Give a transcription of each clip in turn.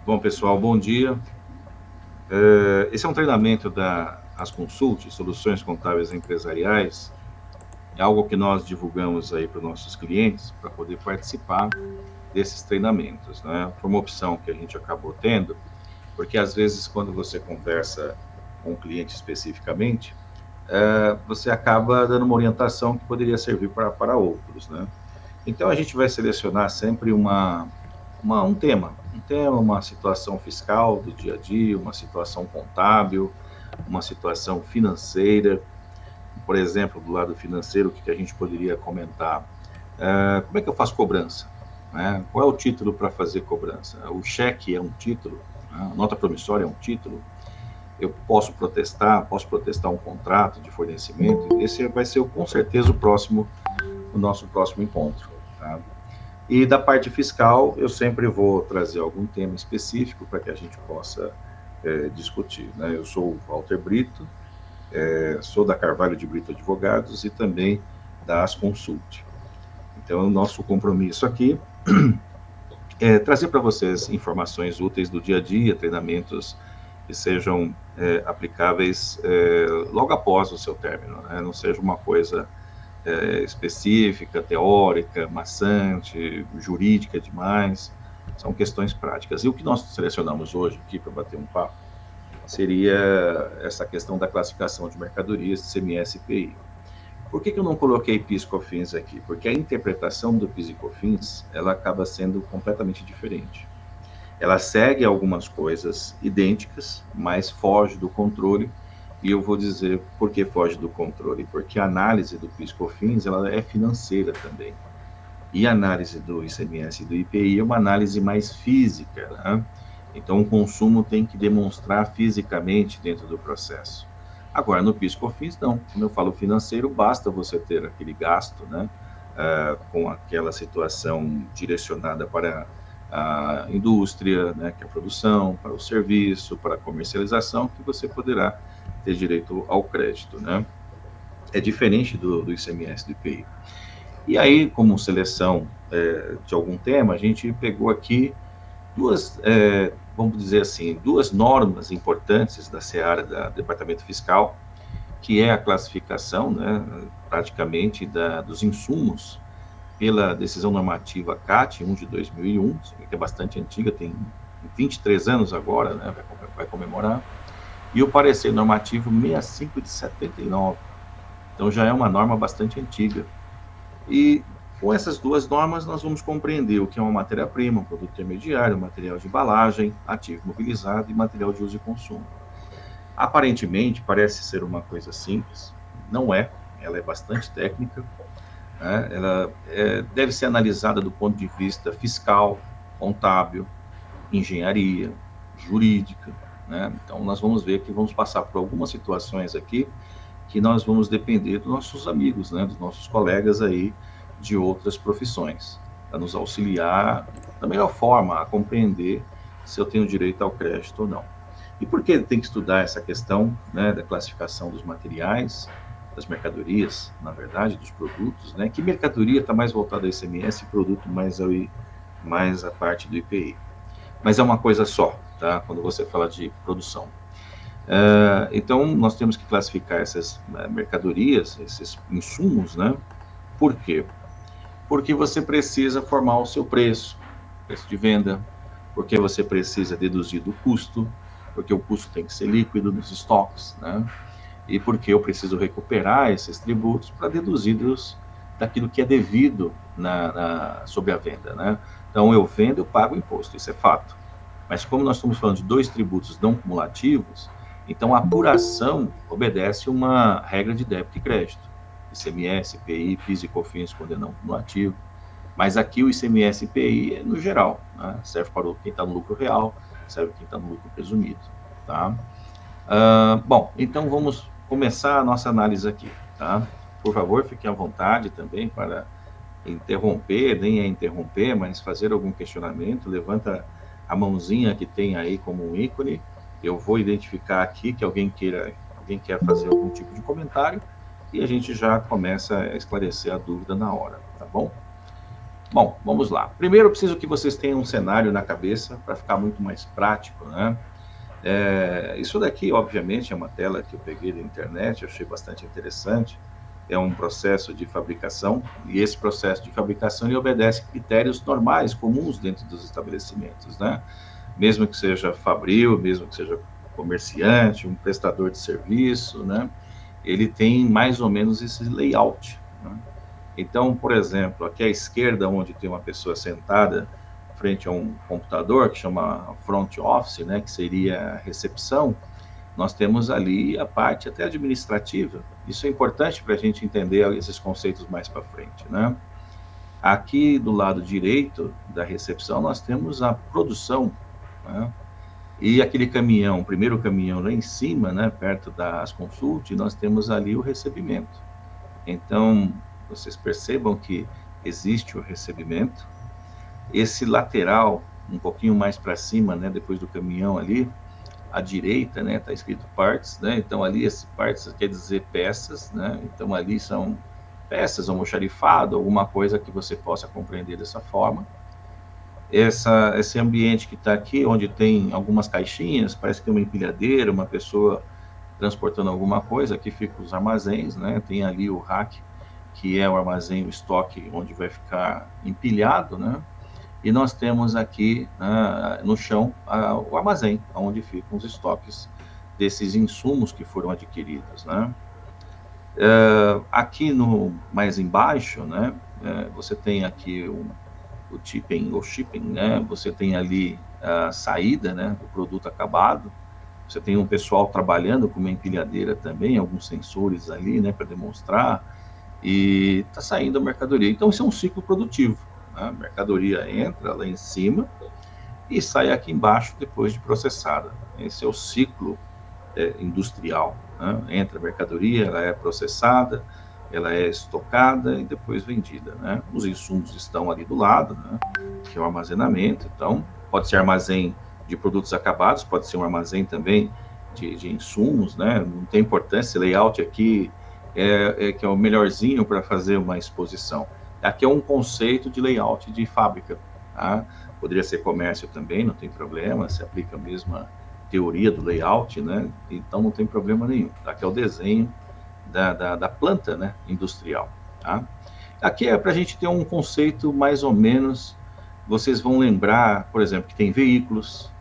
Bom, pessoal, bom dia. Esse é um treinamento da Asconsult, Soluções Contábeis Empresariais. É algo que nós divulgamos aí para os nossos clientes para poder participar desses treinamentos, né? Foi uma opção que a gente acabou tendo, porque às vezes quando você conversa com um cliente especificamente, você acaba dando uma orientação que poderia servir para outros, né? Então a gente vai selecionar sempre um tema, uma situação fiscal do dia a dia, uma situação contábil, uma situação financeira. Por exemplo, do lado financeiro, o que a gente poderia comentar? Como é que eu faço cobrança? Né? Qual é o título para fazer cobrança? O cheque é um título? Né? A nota promissória é um título? Eu posso protestar um contrato de fornecimento? Esse vai ser, com certeza, o nosso próximo encontro. Tá? E da parte fiscal, eu sempre vou trazer algum tema específico para que a gente possa discutir. Né? Eu sou o Walter Brito, sou da Carvalho de Brito Advogados e também da Asconsult. Então, o nosso compromisso aqui é trazer para vocês informações úteis do dia a dia, treinamentos que sejam aplicáveis logo após o seu término, né? Não seja uma coisa específica, teórica, maçante, jurídica demais. São questões práticas. E o que nós selecionamos hoje aqui para bater um papo seria essa questão da classificação de mercadorias de CMS e PI. Por que eu não coloquei PIS e COFINS aqui? Porque a interpretação do PIS e COFINS ela acaba sendo completamente diferente. Ela segue algumas coisas idênticas, mas foge do controle. E eu vou dizer por que foge do controle. Porque a análise do PIS e COFINS ela é financeira também. E a análise do ICMS e do IPI é uma análise mais física, né? Então, o consumo tem que demonstrar fisicamente dentro do processo. Agora, no PIS/COFINS, não. Como eu falo financeiro, basta você ter aquele gasto, né? Com aquela situação direcionada para a indústria, né? Que é a produção, para o serviço, para a comercialização, que você poderá ter direito ao crédito, né? É diferente do ICMS e do IPI. E aí, como seleção de algum tema, a gente pegou aqui vamos dizer assim, duas normas importantes da seara do Departamento Fiscal, que é a classificação, né, praticamente, dos insumos pela decisão normativa CAT 1 de 2001, que é bastante antiga, tem 23 anos agora, né, vai comemorar, e o parecer normativo 65 de 79. Então já é uma norma bastante antiga. E com essas duas normas, nós vamos compreender o que é uma matéria-prima, um produto intermediário, material de embalagem, ativo imobilizado e material de uso e consumo. Aparentemente, parece ser uma coisa simples, não é, ela é bastante técnica, né? Ela deve ser analisada do ponto de vista fiscal, contábil, engenharia, jurídica, né? Então, nós vamos ver que vamos passar por algumas situações aqui que nós vamos depender dos nossos amigos, né, dos nossos colegas aí de outras profissões, para nos auxiliar da melhor forma a compreender se eu tenho direito ao crédito ou não. E por que tem que estudar essa questão, né, da classificação dos materiais, das mercadorias, na verdade, dos produtos, né? Que mercadoria está mais voltada ao ICMS e produto mais a parte do IPI. Mas é uma coisa só, tá? Quando você fala de produção. Então, nós temos que classificar essas mercadorias, esses insumos, né? Por quê? Porque você precisa formar o seu preço, preço de venda, porque você precisa deduzir do custo, porque o custo tem que ser líquido nos estoques, né? E porque eu preciso recuperar esses tributos para deduzir daquilo que é devido sobre a venda, né? Então, eu vendo, eu pago imposto, isso é fato. Mas como nós estamos falando de dois tributos não cumulativos, então a apuração obedece uma regra de débito e crédito. ICMS, IPI, PIS e COFINS quando é não cumulativo. Mas aqui o ICMS e IPI é no geral, né? Serve para quem está no lucro real, serve para quem está no lucro presumido. Tá? Bom, então vamos começar a nossa análise aqui. Tá? Por favor, fiquem à vontade também para interromper, nem é interromper, mas fazer algum questionamento, levanta a mãozinha que tem aí como um ícone, eu vou identificar aqui que alguém quer fazer algum tipo de comentário e a gente já começa a esclarecer a dúvida na hora, tá bom? Bom, vamos lá. Primeiro, eu preciso que vocês tenham um cenário na cabeça para ficar muito mais prático, né? Isso daqui, obviamente, é uma tela que eu peguei da internet, eu achei bastante interessante. É um processo de fabricação, e esse processo de fabricação ele obedece critérios normais, comuns dentro dos estabelecimentos, né? Mesmo que seja fabril, mesmo que seja comerciante, um prestador de serviço, né? Ele tem mais ou menos esse layout, né? Então, por exemplo, aqui à esquerda, onde tem uma pessoa sentada frente a um computador, que chama front office, né, que seria a recepção, nós temos ali a parte até administrativa. Isso é importante para a gente entender esses conceitos mais para frente, né? Aqui do lado direito da recepção, nós temos a produção, né? E aquele caminhão, o primeiro caminhão lá em cima, né, perto das consultas, nós temos ali o recebimento. Então, vocês percebam que existe o recebimento. Esse lateral, um pouquinho mais para cima, né, depois do caminhão ali, à direita, né, está escrito parts, né, então ali esse parts quer dizer peças, né, então ali são peças, almoxarifado, alguma coisa que você possa compreender dessa forma. Esse ambiente que está aqui, onde tem algumas caixinhas, parece que é uma empilhadeira, uma pessoa transportando alguma coisa, aqui ficam os armazéns, né, tem ali o rack, que é o armazém, o estoque, onde vai ficar empilhado, né, e nós temos aqui no chão o armazém, onde ficam os estoques desses insumos que foram adquiridos, né. Aqui mais embaixo, né, você tem aqui o tipping ou shipping, né, você tem ali a saída, né, do produto acabado, você tem um pessoal trabalhando com uma empilhadeira também, alguns sensores ali, né, para demonstrar, e está saindo a mercadoria. Então, isso é um ciclo produtivo, né? A mercadoria entra lá em cima e sai aqui embaixo depois de processada. Esse é o ciclo industrial, né? Entra a mercadoria, ela é processada, ela é estocada e depois vendida, né? Os insumos estão ali do lado, né? Que é o armazenamento. Então, pode ser armazém de produtos acabados, pode ser um armazém também de insumos, né? Não tem importância, layout aqui que é o melhorzinho para fazer uma exposição. Aqui é um conceito de layout de fábrica, tá? Poderia ser comércio também, não tem problema, se aplica a mesma teoria do layout, né? Então não tem problema nenhum. Aqui é o desenho da planta, né, industrial, tá? Aqui é para a gente ter um conceito mais ou menos, vocês vão lembrar, por exemplo, que tem veículos,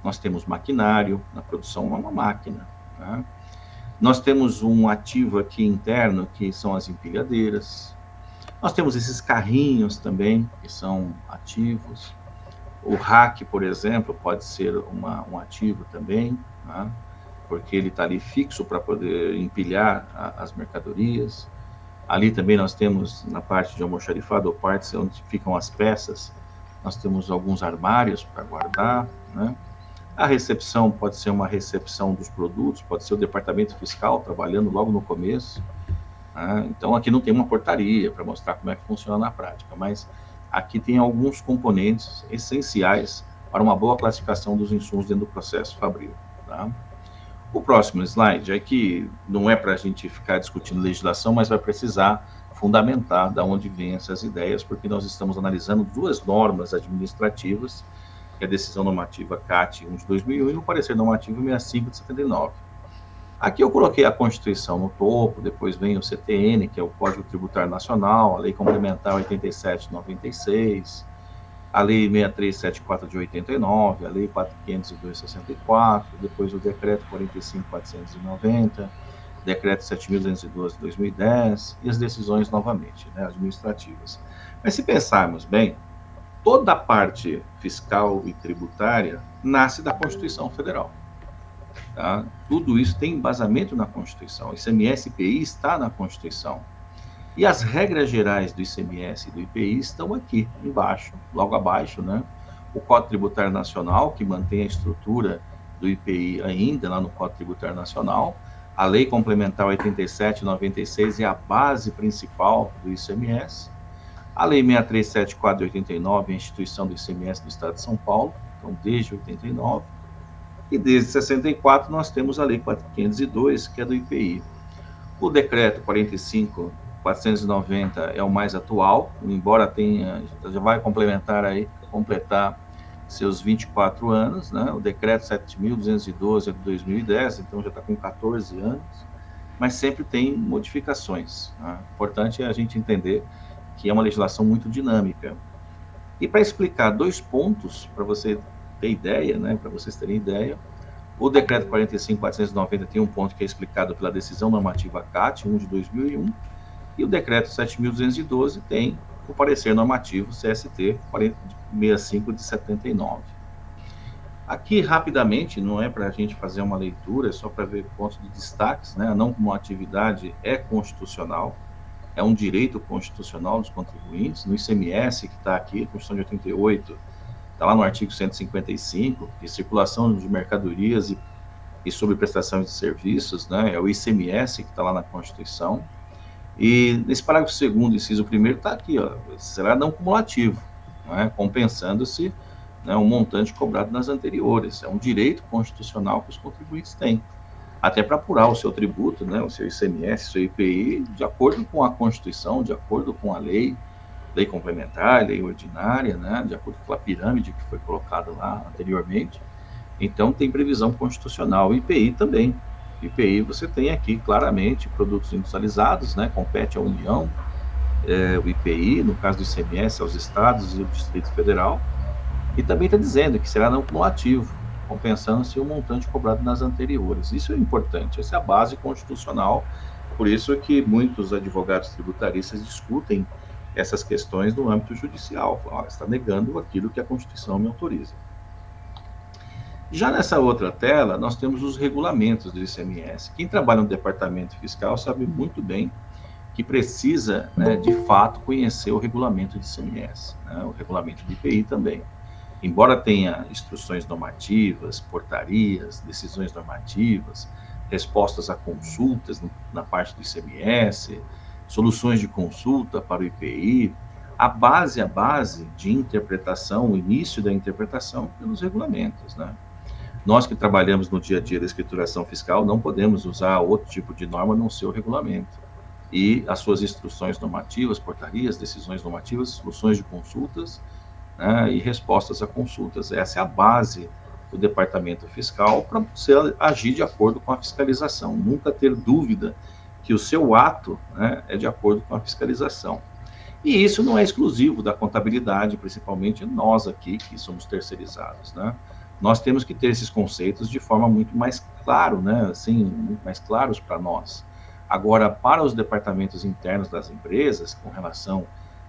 nós temos maquinário, na produção é uma máquina, tá? Nós temos um ativo aqui interno, que são as empilhadeiras. Nós temos esses carrinhos também, que são ativos. O rack, por exemplo, pode ser um ativo também, né? Porque ele está ali fixo para poder empilhar as mercadorias. Ali também nós temos, na parte de almoxarifado, ou partes onde ficam as peças, nós temos alguns armários para guardar, né? A recepção pode ser uma recepção dos produtos, pode ser o departamento fiscal trabalhando logo no começo, né? Então aqui não tem uma portaria para mostrar como é que funciona na prática, mas aqui tem alguns componentes essenciais para uma boa classificação dos insumos dentro do processo fabril, tá? O próximo slide é que não é para a gente ficar discutindo legislação, mas vai precisar fundamentar de onde vêm essas ideias, porque nós estamos analisando duas normas administrativas, que é a decisão normativa CAT 1 de 2001 e o parecer normativo 65 de 79. Aqui eu coloquei a Constituição no topo, depois vem o CTN, que é o Código Tributário Nacional, a Lei Complementar 87 de 96, a Lei 6374 de 89, a Lei 4502 de 64, depois o Decreto 45.490, Decreto 7.212 de 2010 e as decisões novamente, né, administrativas. Mas se pensarmos bem, toda a parte fiscal e tributária nasce da Constituição Federal. Tá? Tudo isso tem embasamento na Constituição. ICMS e IPI está na Constituição. E as regras gerais do ICMS e do IPI estão aqui embaixo, logo abaixo, né? O Código Tributário Nacional, que mantém a estrutura do IPI ainda lá no Código Tributário Nacional, a Lei Complementar 87 e 96 é a base principal do ICMS, a Lei 6374 de 89 é a instituição do ICMS do Estado de São Paulo, então desde 89, e desde 64 nós temos a Lei 4502, que é do IPI. O Decreto 45 490 é o mais atual, embora tenha, já vai completar seus 24 anos, né? O decreto 7.212 é de 2010, então já está com 14 anos, mas sempre tem modificações, né? O importante é a gente entender que é uma legislação muito dinâmica. E para explicar dois pontos, para você ter ideia, né? Para vocês terem ideia, o decreto 45.490 tem um ponto que é explicado pela decisão normativa CAT 1 de 2001, e o decreto 7.212 tem o parecer normativo CST 65 de 79. Aqui, rapidamente, não é para a gente fazer uma leitura, é só para ver pontos de destaques, né? A não acumulatividade é constitucional, é um direito constitucional dos contribuintes. No ICMS, que está aqui, Constituição de 88, está lá no artigo 155, de circulação de mercadorias e sobre prestação de serviços, né? É o ICMS que está lá na Constituição. E nesse parágrafo 2º, inciso 1º, está aqui, ó, será não cumulativo, né? Compensando-se, né, um montante cobrado nas anteriores. É um direito constitucional que os contribuintes têm, até para apurar o seu tributo, né, o seu ICMS, o seu IPI, de acordo com a Constituição, de acordo com a lei complementar, lei ordinária, né, de acordo com a pirâmide que foi colocada lá anteriormente. Então, tem previsão constitucional. O IPI também. IPI você tem aqui claramente produtos industrializados, né, compete à União, o IPI, no caso do ICMS, aos estados e ao Distrito Federal, e também está dizendo que será não cumulativo, compensando-se o montante cobrado nas anteriores. Isso é importante, essa é a base constitucional, por isso que muitos advogados tributaristas discutem essas questões no âmbito judicial. Falam, está negando aquilo que a Constituição me autoriza. Já nessa outra tela, nós temos os regulamentos do ICMS. Quem trabalha no departamento fiscal sabe muito bem que precisa, né, de fato, conhecer o regulamento de ICMS, né, o regulamento de IPI também. Embora tenha instruções normativas, portarias, decisões normativas, respostas a consultas na parte do ICMS, soluções de consulta para o IPI, a base de interpretação, o início da interpretação pelos regulamentos, né? Nós que trabalhamos no dia a dia da escrituração fiscal não podemos usar outro tipo de norma a não ser o regulamento. E as suas instruções normativas, portarias, decisões normativas, soluções de consultas, né, e respostas a consultas. Essa é a base do departamento fiscal para você agir de acordo com a fiscalização. Nunca ter dúvida que o seu ato, né, é de acordo com a fiscalização. E isso não é exclusivo da contabilidade, principalmente nós aqui, que somos terceirizados, né? Nós temos que ter esses conceitos de forma muito mais claro, né? Assim, muito mais claros para nós. Agora, para os departamentos internos das empresas, com relação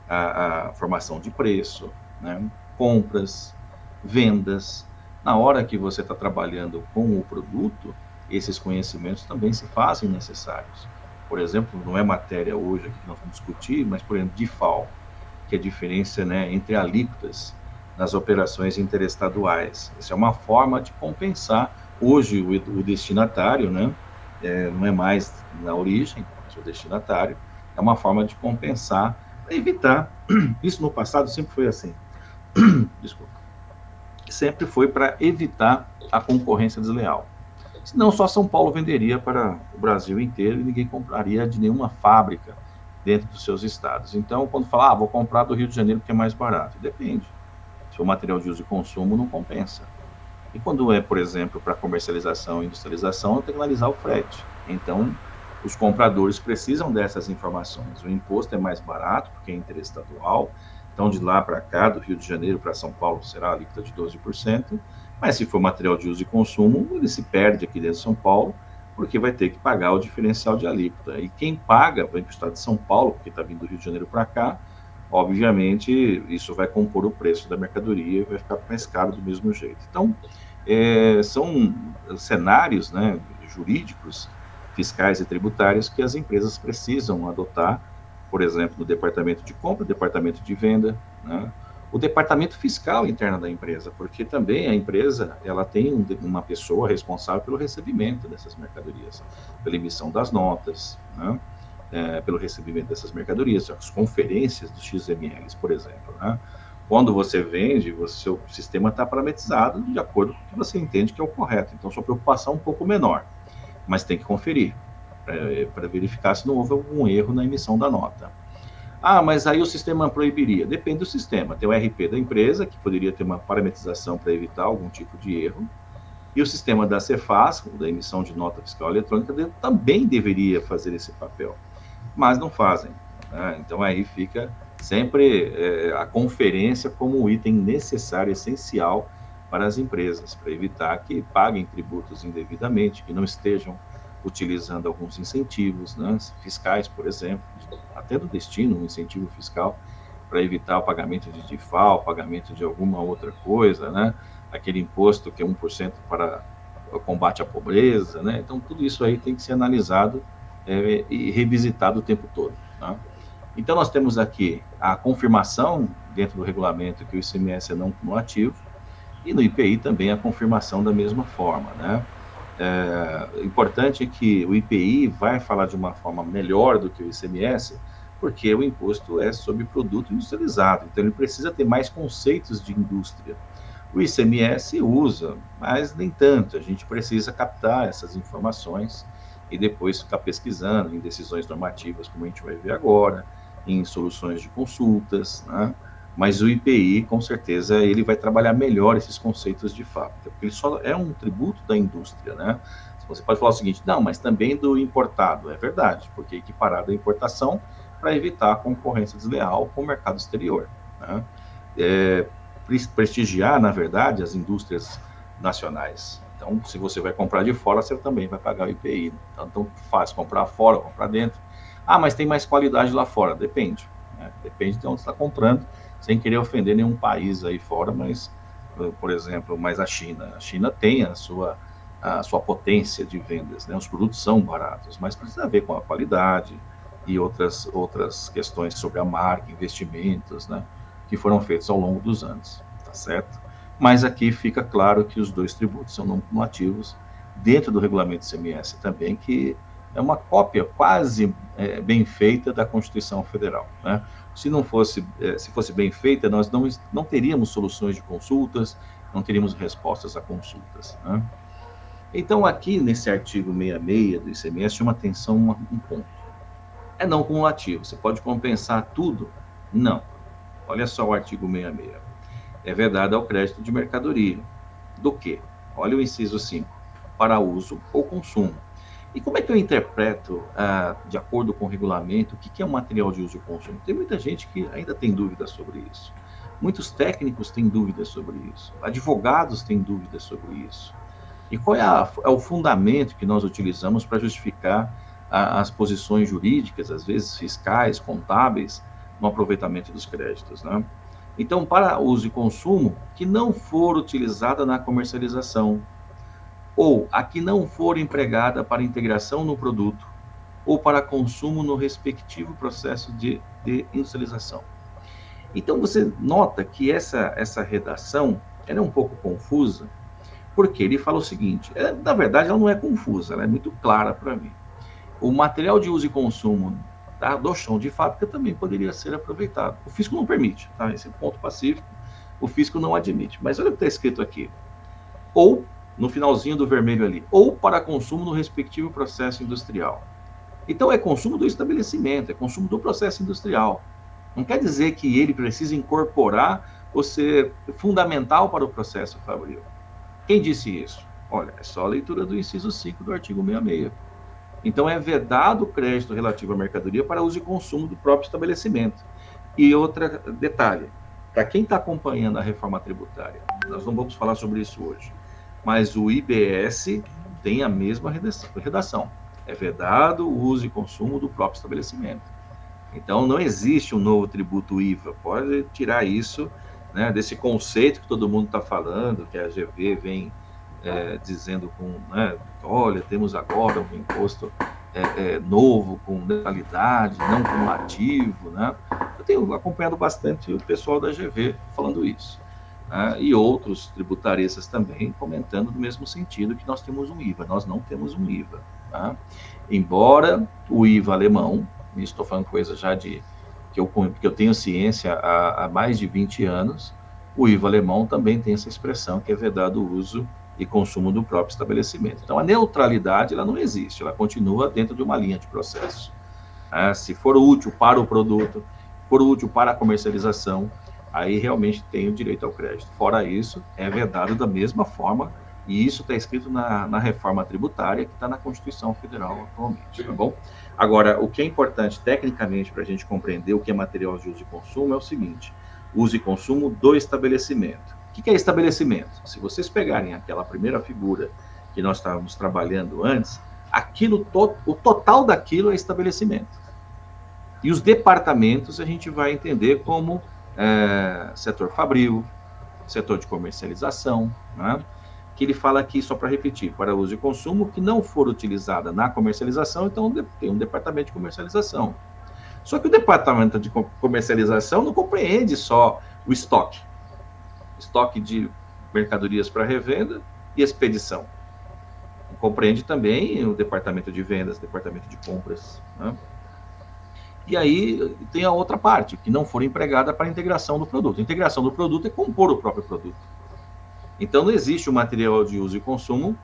à formação de preço, né, compras, vendas, na hora que você está trabalhando com o produto, esses conhecimentos também se fazem necessários. Por exemplo, não é matéria hoje aqui que nós vamos discutir, mas, por exemplo, DIFAL, que é a diferença, né, entre alíquotas nas operações interestaduais. Isso é uma forma de compensar. Hoje, o destinatário, né, não é mais na origem, mas o destinatário, é uma forma de compensar, para evitar. Isso no passado sempre foi assim. Desculpa. Sempre foi para evitar a concorrência desleal. Senão só São Paulo venderia para o Brasil inteiro e ninguém compraria de nenhuma fábrica dentro dos seus estados. Então, quando falar, vou comprar do Rio de Janeiro porque é mais barato, depende. Se for material de uso e consumo, não compensa. E quando é, por exemplo, para comercialização e industrialização, eu tenho que analisar o frete. Então, os compradores precisam dessas informações. O imposto é mais barato porque é interestadual. Então, de lá para cá, do Rio de Janeiro para São Paulo, será a alíquota de 12%. Mas se for material de uso e consumo, ele se perde aqui dentro de São Paulo, porque vai ter que pagar o diferencial de alíquota. E quem paga, vem para o estado de São Paulo, porque está vindo do Rio de Janeiro para cá, obviamente, isso vai compor o preço da mercadoria e vai ficar mais caro do mesmo jeito. Então, são cenários, né, jurídicos, fiscais e tributários que as empresas precisam adotar, por exemplo, no departamento de compra, departamento de venda, né, o departamento fiscal interno da empresa, porque também a empresa ela tem uma pessoa responsável pelo recebimento dessas mercadorias, pela emissão das notas, né, pelo recebimento dessas mercadorias, as conferências dos XMLs, por exemplo, né? Quando você vende, o seu sistema está parametrizado de acordo com o que você entende que é o correto. Então, sua preocupação é um pouco menor, mas tem que conferir. para verificar se não houve algum erro na emissão da nota. Ah, mas aí o sistema proibiria. Depende do sistema. Tem o RP da empresa, que poderia ter uma parametrização para evitar algum tipo de erro. E o sistema da Cefaz, da emissão de nota fiscal eletrônica, também deveria fazer esse papel. Mas não fazem. Né? Então aí fica sempre a conferência como um item necessário, essencial para as empresas, para evitar que paguem tributos indevidamente, que não estejam utilizando alguns incentivos, né, fiscais, por exemplo, até do destino, um incentivo fiscal, para evitar o pagamento de DIFAL, o pagamento de alguma outra coisa, né, aquele imposto que é 1% para o combate à pobreza, né, então tudo isso aí tem que ser analisado e revisitado o tempo todo. Tá? Então nós temos aqui a confirmação dentro do regulamento que o ICMS é não cumulativo, e no IPI também a confirmação da mesma forma, né? Importante que o IPI vai falar de uma forma melhor do que o ICMS, porque o imposto é sobre produto industrializado, então ele precisa ter mais conceitos de indústria. O ICMS usa, mas nem tanto, a gente precisa captar essas informações e depois ficar pesquisando em decisões normativas, como a gente vai ver agora, em soluções de consultas, né? Mas o IPI, com certeza, ele vai trabalhar melhor esses conceitos de fábrica, porque ele só é um tributo da indústria, né? Você pode falar o seguinte, não, mas também do importado. É verdade, porque é equiparado à importação para evitar a concorrência desleal com o mercado exterior, né? Prestigiar, na verdade, as indústrias nacionais. Então, se você vai comprar de fora, você também vai pagar o IPI. Então faz comprar fora, comprar dentro. Ah, mas tem mais qualidade lá fora. Depende. Né? Depende de onde você está comprando, sem querer ofender nenhum país aí fora, mas, por exemplo, mas a China tem a sua potência de vendas, né? Os produtos são baratos, mas precisa ver com a qualidade e outras questões sobre a marca, investimentos, né? Que foram feitos ao longo dos anos, tá certo? Mas aqui fica claro que os dois tributos são não cumulativos, dentro do regulamento ICMS também, que é uma cópia quase bem feita da Constituição Federal, né? Se não fosse, se fosse bem feita, nós não teríamos soluções de consultas, não teríamos respostas a consultas, né? Então, aqui nesse artigo 66 do ICMS, chama atenção um ponto. É não cumulativo, você pode compensar tudo? Não. Olha só o artigo 66. É vedado ao crédito de mercadoria. Do quê? Olha o inciso 5. Para uso ou consumo. E como é que eu interpreto, de acordo com o regulamento, o que é um material de uso e consumo? Tem muita gente que ainda tem dúvidas sobre isso. Muitos técnicos têm dúvidas sobre isso. Advogados têm dúvidas sobre isso. E qual é o fundamento que nós utilizamos para justificar as posições jurídicas, às vezes fiscais, contábeis, no aproveitamento dos créditos, né? Então, para uso e consumo, que não for utilizada na comercialização, ou a que não for empregada para integração no produto, ou para consumo no respectivo processo de industrialização. Então, você nota que essa redação ela é um pouco confusa, porque ele fala o seguinte, na verdade ela não é confusa, ela é muito clara para mim. O material de uso e consumo do chão de fábrica também poderia ser aproveitado. O fisco não permite, tá? Esse ponto pacífico, o fisco não admite. Mas olha o que está escrito aqui. Ou, no finalzinho do vermelho ali, ou para consumo no respectivo processo industrial. Então é consumo do estabelecimento, é consumo do processo industrial. Não quer dizer que ele precisa incorporar ou ser fundamental para o processo fabril. Quem disse isso? Olha, é só a leitura do inciso 5 do artigo 66. Então, é vedado o crédito relativo à mercadoria para uso e consumo do próprio estabelecimento. E outro detalhe, para quem está acompanhando a reforma tributária, nós não vamos falar sobre isso hoje, mas o IBS tem a mesma redação. É vedado o uso e consumo do próprio estabelecimento. Então, não existe um novo tributo IVA. Pode tirar isso, né, desse conceito que todo mundo está falando, que a GV vem dizendo né, olha, temos agora um imposto novo, com neutralidade, não cumulativo, né? Eu tenho acompanhado bastante o pessoal da GV falando isso, né? E outros tributaristas também comentando no mesmo sentido que nós temos um IVA. Nós não temos um IVA, tá? Embora o IVA alemão, estou falando coisa já que eu tenho ciência há mais de 20 anos, o IVA alemão também tem essa expressão que é vedado o uso e consumo do próprio estabelecimento. Então, a neutralidade ela não existe, ela continua dentro de uma linha de processo. Se for útil para o produto, for útil para a comercialização, aí realmente tem o direito ao crédito. Fora isso, é vedado da mesma forma, e isso está escrito na reforma tributária que está na Constituição Federal atualmente, tá bom? Agora, o que é importante tecnicamente para a gente compreender o que é material de uso e consumo é o seguinte: uso e consumo do estabelecimento. O que é estabelecimento? Se vocês pegarem aquela primeira figura que nós estávamos trabalhando antes, aquilo, o total daquilo é estabelecimento. E os departamentos a gente vai entender como setor fabril, setor de comercialização, né? Que ele fala aqui, só para repetir, para uso e consumo que não for utilizada na comercialização, então tem um departamento de comercialização. Só que o departamento de comercialização não compreende só o estoque de mercadorias para revenda e expedição. Compreende também o departamento de vendas, departamento de compras, né? E aí tem a outra parte, que não for empregada para a integração do produto. A integração do produto é compor o próprio produto. Então, não existe o material de uso e consumo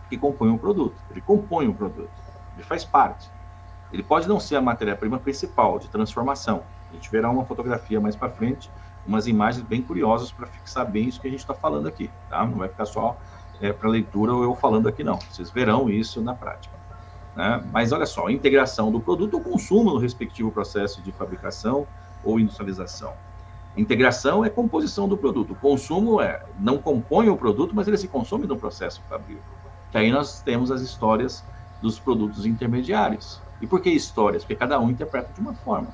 que compõe um produto. Ele compõe um produto, ele faz parte. Ele pode não ser a matéria-prima principal de transformação. A gente verá uma fotografia mais para frente, umas imagens bem curiosas para fixar bem isso que a gente está falando aqui, tá? Não vai ficar só para leitura ou eu falando aqui, não. Vocês verão isso na prática, né? Mas olha só, a integração do produto ou consumo no respectivo processo de fabricação ou industrialização. Integração é composição do produto. O consumo não compõe o produto, mas ele se consome no processo fabril. Que aí nós temos as histórias dos produtos intermediários. E por que histórias? Porque cada um interpreta de uma forma.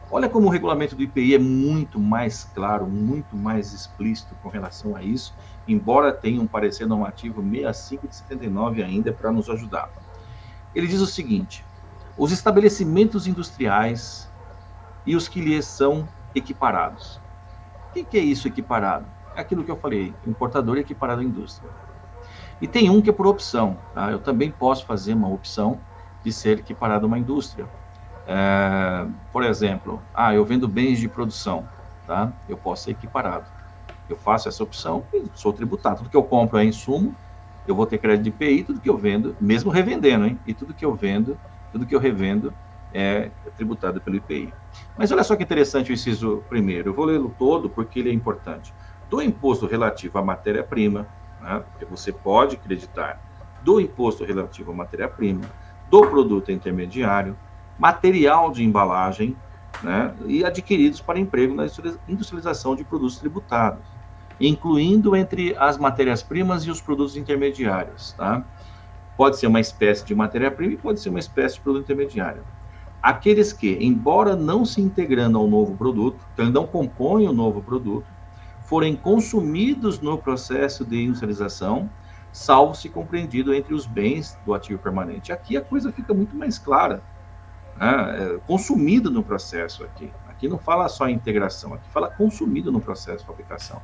Olha como o regulamento do IPI é muito mais claro, muito mais explícito com relação a isso, embora tenha um parecer normativo 65 de 79 ainda para nos ajudar. Ele diz o seguinte: os estabelecimentos industriais e os que lhes são equiparados. O que é isso equiparado? É aquilo que eu falei, importador equiparado à indústria. E tem um que é por opção, tá? Eu também posso fazer uma opção de ser equiparado a uma indústria. Por exemplo, eu vendo bens de produção, tá? Eu posso ser equiparado. Eu faço essa opção e sou tributado. Tudo que eu compro é insumo, eu vou ter crédito de IPI, tudo que eu vendo, mesmo revendendo, hein? E tudo que eu vendo, tudo que eu revendo é tributado pelo IPI. Mas olha só que interessante o inciso primeiro. Eu vou lê-lo todo porque ele é importante. Do imposto relativo à matéria-prima, né? Porque você pode creditar do imposto relativo à matéria-prima, do produto intermediário, material de embalagem, né? E adquiridos para emprego na industrialização de produtos tributados, incluindo entre as matérias-primas e os produtos intermediários, tá? Pode ser uma espécie de matéria-prima e pode ser uma espécie de produto intermediário. Aqueles que, embora não se integrando ao novo produto, então não compõem o novo produto, forem consumidos no processo de industrialização, salvo se compreendido entre os bens do ativo permanente. Aqui a coisa fica muito mais clara, né? Consumido no processo aqui. Aqui não fala só integração, aqui fala consumido no processo de fabricação.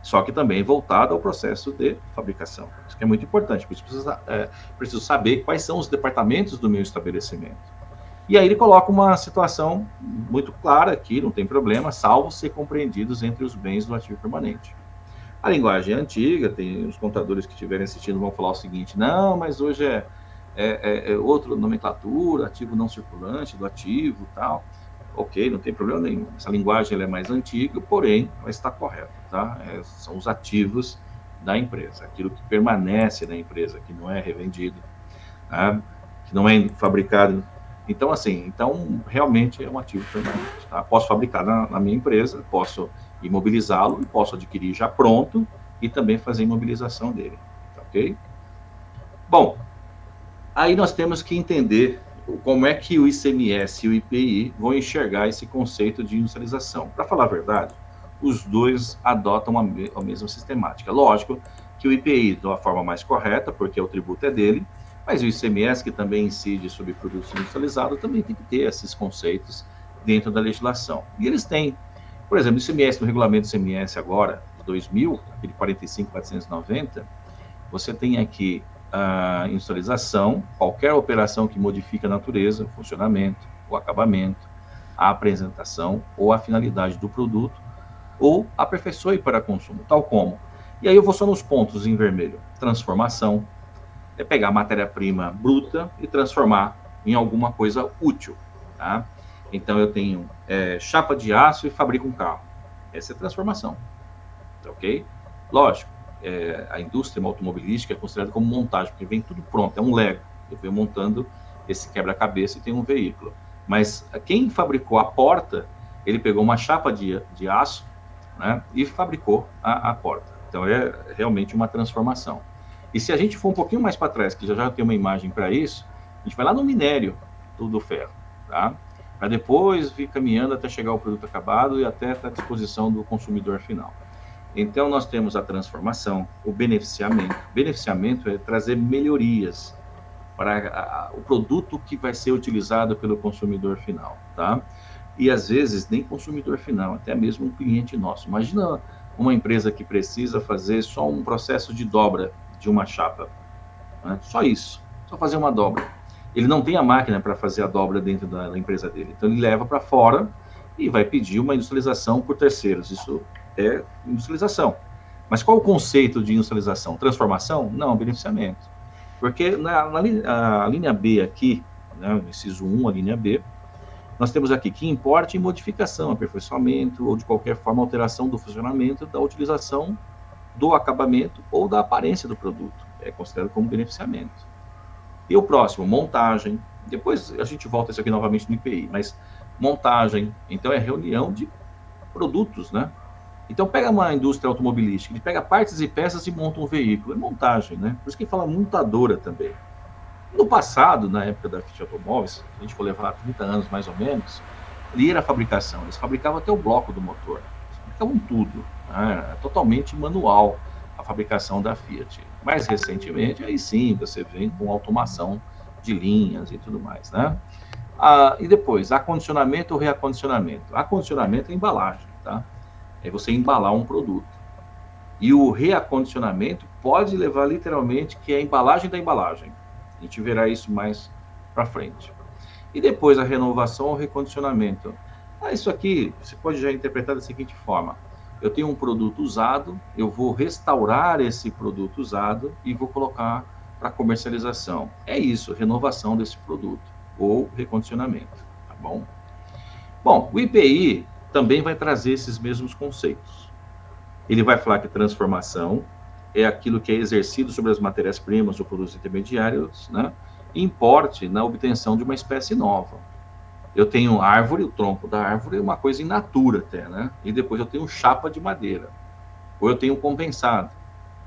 Só que também voltado ao processo de fabricação. Isso que é muito importante, por isso preciso saber quais são os departamentos do meu estabelecimento. E aí ele coloca uma situação muito clara aqui, não tem problema, salvo ser compreendidos entre os bens do ativo permanente. A linguagem é antiga, tem os contadores que estiverem assistindo vão falar o seguinte: não, mas hoje é outra nomenclatura, ativo não circulante do ativo e tal. Ok, não tem problema nenhum. Essa linguagem ela é mais antiga, porém, ela está correta, tá? São os ativos da empresa, aquilo que permanece na empresa, que não é revendido, tá? Que não é fabricado. Então, realmente é um ativo permanente, tá? Posso fabricar na minha empresa, posso imobilizá-lo e posso adquirir já pronto e também fazer a imobilização dele, ok? Bom, aí nós temos que entender como é que o ICMS e o IPI vão enxergar esse conceito de industrialização. Para falar a verdade, os dois adotam a mesma sistemática. Lógico que o IPI de uma forma mais correta, porque o tributo é dele, mas o ICMS, que também incide sobre produtos industrializados, também tem que ter esses conceitos dentro da legislação. E eles têm. Por exemplo, o ICMS, no regulamento do ICMS agora, de 2000, aquele 45.490, você tem aqui a industrialização, qualquer operação que modifique a natureza, o funcionamento, o acabamento, a apresentação ou a finalidade do produto, ou aperfeiçoe para consumo, tal como E aí eu vou só nos pontos em vermelho. Transformação é pegar a matéria-prima bruta e transformar em alguma coisa útil, tá? Então eu tenho chapa de aço e fabrico um carro. Essa é transformação, ok? Lógico, a indústria automobilística é considerada como montagem, porque vem tudo pronto, é um Lego. Eu venho montando esse quebra-cabeça e tem um veículo. Mas quem fabricou a porta, ele pegou uma chapa de aço, né, e fabricou a porta. Então é realmente uma transformação. E se a gente for um pouquinho mais para trás, que já tem uma imagem para isso, a gente vai lá no minério do ferro, tá? Para depois vir caminhando até chegar ao produto acabado e até estar à disposição do consumidor final. Então, nós temos a transformação, o beneficiamento. Beneficiamento é trazer melhorias para o produto que vai ser utilizado pelo consumidor final, tá? E às vezes nem consumidor final, até mesmo um cliente nosso. Imagina uma empresa que precisa fazer só um processo de dobra de uma chapa, né? Só isso, só fazer uma dobra. Ele não tem a máquina para fazer a dobra dentro da empresa dele, então ele leva para fora e vai pedir uma industrialização por terceiros. Isso é industrialização. Mas qual o conceito de industrialização? Transformação? Não, beneficiamento. Porque a linha B aqui, né, o inciso 1, a linha B, nós temos aqui que importe e modificação, aperfeiçoamento ou de qualquer forma alteração do funcionamento, da utilização do acabamento ou da aparência do produto. É considerado como beneficiamento. E o próximo, montagem. Depois a gente volta isso aqui novamente no IPI, mas montagem, então é reunião de produtos, né? Então pega uma indústria automobilística, ele pega partes e peças e monta um veículo, é montagem, né? Por isso que fala montadora também. No passado, na época da Fiat Automóveis, se a gente for levar 30 anos mais ou menos, ali era a fabricação, eles fabricavam até o bloco do motor, eles fabricavam tudo, né? Era totalmente manual a fabricação da Fiat. Mais recentemente, aí sim, você vem com automação de linhas e tudo mais, né? E depois, acondicionamento ou reacondicionamento? Acondicionamento é embalagem, tá? É você embalar um produto. E o reacondicionamento pode levar literalmente que é a embalagem da embalagem. A gente verá isso mais para frente. E depois a renovação ou recondicionamento. Isso aqui você pode já interpretar da seguinte forma: eu tenho um produto usado, eu vou restaurar esse produto usado e vou colocar para comercialização. É isso, renovação desse produto ou recondicionamento, tá bom? Bom, o IPI também vai trazer esses mesmos conceitos. Ele vai falar que transformação é aquilo que é exercido sobre as matérias-primas ou produtos intermediários, né? Importe na obtenção de uma espécie nova. Eu tenho árvore, o tronco da árvore é uma coisa in natura até, né? E depois eu tenho chapa de madeira. Ou eu tenho compensado.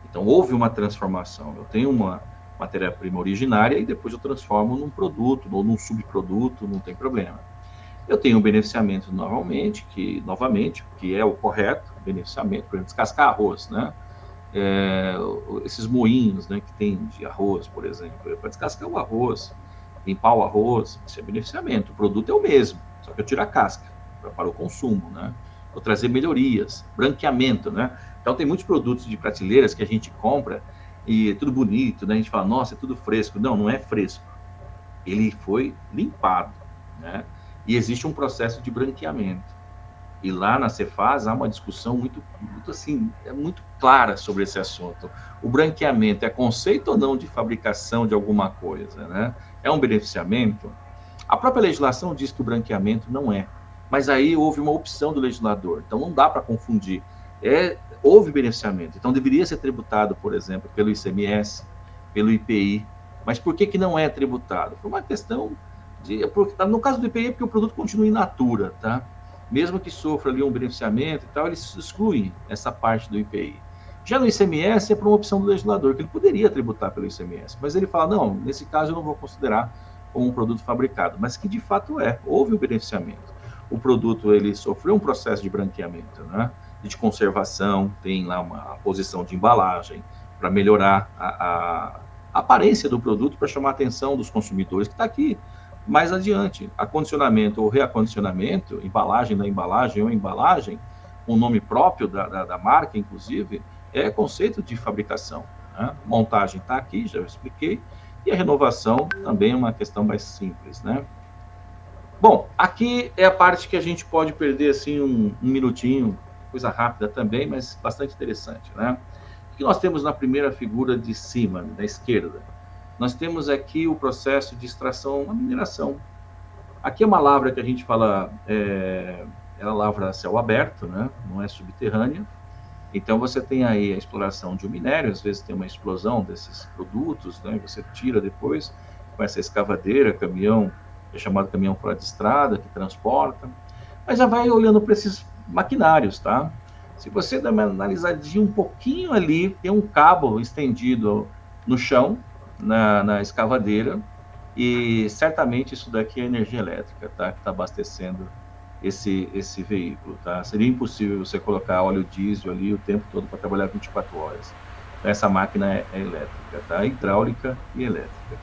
Então houve uma transformação. Eu tenho uma matéria-prima originária e depois eu transformo num produto ou num subproduto, não tem problema. Eu tenho um beneficiamento novamente, que é o correto, beneficiamento, por exemplo, descascar arroz, né? Esses moinhos, né, que tem de arroz, por exemplo, para descascar o arroz, limpar o arroz, isso é beneficiamento. O produto é o mesmo, só que eu tiro a casca para o consumo, né? Vou trazer melhorias, branqueamento, né? Então tem muitos produtos de prateleiras que a gente compra e é tudo bonito, né? A gente fala, nossa, é tudo fresco. Não, não é fresco. Ele foi limpado, né? E existe um processo de branqueamento. E lá na Cefaz há uma discussão muito assim, muito clara sobre esse assunto. O branqueamento é conceito ou não de fabricação de alguma coisa, né? É um beneficiamento? A própria legislação diz que o branqueamento não é, mas aí houve uma opção do legislador, então não dá para confundir. Houve beneficiamento, então deveria ser tributado, por exemplo, pelo ICMS, pelo IPI, mas por que não é tributado? Por uma questão no caso do IPI é porque o produto continua in natura, tá? Mesmo que sofra ali um beneficiamento e tal, eles excluem essa parte do IPI. Já no ICMS é por uma opção do legislador, que ele poderia tributar pelo ICMS, mas ele fala, não, nesse caso eu não vou considerar como um produto fabricado, mas que de fato houve um beneficiamento. O produto, ele sofreu um processo de branqueamento, né? De conservação, tem lá uma posição de embalagem para melhorar a aparência do produto, para chamar a atenção dos consumidores, que está aqui. Mais adiante, acondicionamento ou reacondicionamento, embalagem da embalagem ou embalagem, com nome próprio da marca, inclusive, é conceito de fabricação, né? Montagem está aqui, já expliquei, e a renovação também é uma questão mais simples, né? Bom, aqui é a parte que a gente pode perder assim um minutinho, coisa rápida também, mas bastante interessante, né? O que nós temos na primeira figura de cima, da esquerda? Nós temos aqui o processo de extração, uma mineração. Aqui é uma lavra que a gente fala, é uma lavra a céu aberto, né? Não é subterrânea. Então você tem aí a exploração de um minério, às vezes tem uma explosão desses produtos, né? Você tira depois com essa escavadeira, caminhão, é chamado caminhão fora de estrada, que transporta. Mas já vai olhando para esses maquinários, tá? Se você dar uma analisadinha um pouquinho ali, tem um cabo estendido no chão, na escavadeira, e certamente isso daqui é energia elétrica, tá? Que está abastecendo esse veículo, tá? Seria impossível você colocar óleo diesel ali o tempo todo para trabalhar 24 horas. Então, essa máquina é elétrica, tá? Hidráulica e elétrica.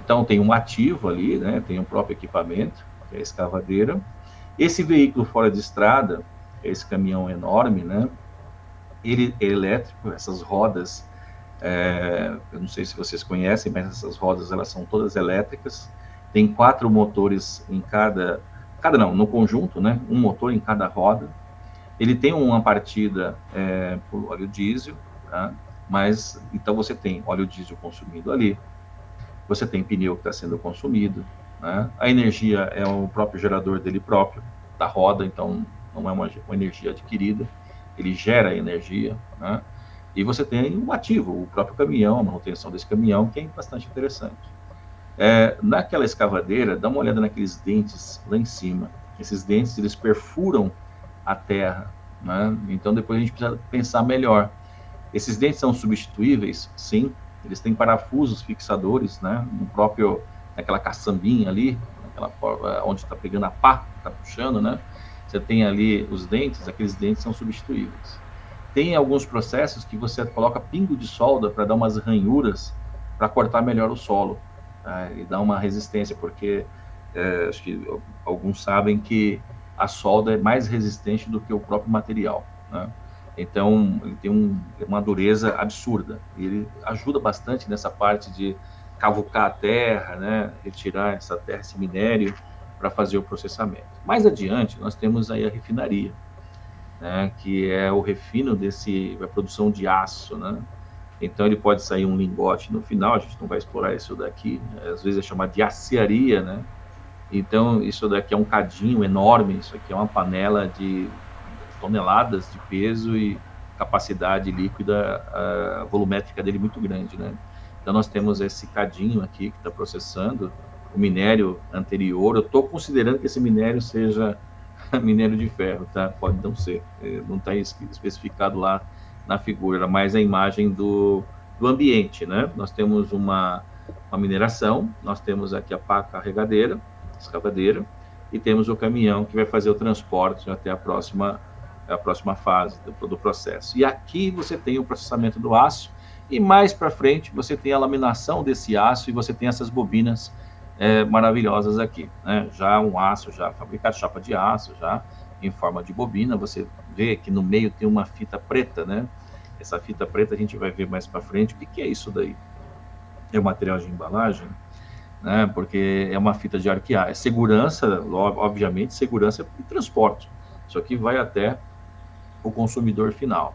Então, tem um ativo ali, né? Tem um próprio equipamento, que é a escavadeira. Esse veículo fora de estrada, esse caminhão enorme, né? Ele é elétrico, essas rodas, eu não sei se vocês conhecem, mas essas rodas, elas são todas elétricas. Tem 4 motores em no conjunto, né? Um motor em cada roda. Ele tem uma partida por óleo diesel, tá? Mas, então você tem óleo diesel consumido ali, você tem pneu que está sendo consumido, né? A energia é o próprio gerador dele próprio, da roda, então não é uma energia adquirida, ele gera energia, né? E você tem um ativo, o próprio caminhão, a manutenção desse caminhão, que é bastante interessante. Naquela escavadeira, dá uma olhada naqueles dentes lá em cima. Esses dentes, eles perfuram a terra, né? Então depois a gente precisa pensar melhor. Esses dentes são substituíveis? Sim. Eles têm parafusos fixadores, né? Naquela caçambinha ali, onde está pegando a pá, está puxando, né? Você tem ali os dentes, aqueles dentes são substituíveis. Tem alguns processos que você coloca pingo de solda para dar umas ranhuras, para cortar melhor o solo, tá? E dar uma resistência, porque acho que alguns sabem que a solda é mais resistente do que o próprio material, né? Então, ele tem uma dureza absurda. E ele ajuda bastante nessa parte de cavucar a terra, né? Retirar essa terra, esse minério, para fazer o processamento. Mais adiante, nós temos aí a refinaria, né? Que é o refino a produção de aço, né? Então, ele pode sair um lingote no final, a gente não vai explorar isso daqui, às vezes é chamado de aciaria, né? Então, isso daqui é um cadinho enorme, isso aqui é uma panela de toneladas de peso e capacidade líquida volumétrica dele muito grande, né? Então nós temos esse cadinho aqui que está processando o minério anterior. Eu estou considerando que esse minério seja minério de ferro, tá? Pode não ser, não está especificado lá na figura, mas a imagem do ambiente, né? Nós temos uma mineração, nós temos aqui a pá carregadeira, escavadeira, e temos o caminhão que vai fazer o transporte até a próxima fase do processo. E aqui você tem o processamento do aço, e mais para frente você tem a laminação desse aço, e você tem essas bobinas maravilhosas aqui, né? Já um aço já fabricado, chapa de aço já em forma de bobina. Você vê que no meio tem uma fita preta, né? Essa fita preta a gente vai ver mais para frente. O que é isso daí? É o material de embalagem, né? Porque é uma fita de arquear, é segurança, obviamente, segurança e transporte. Isso aqui vai até o consumidor final,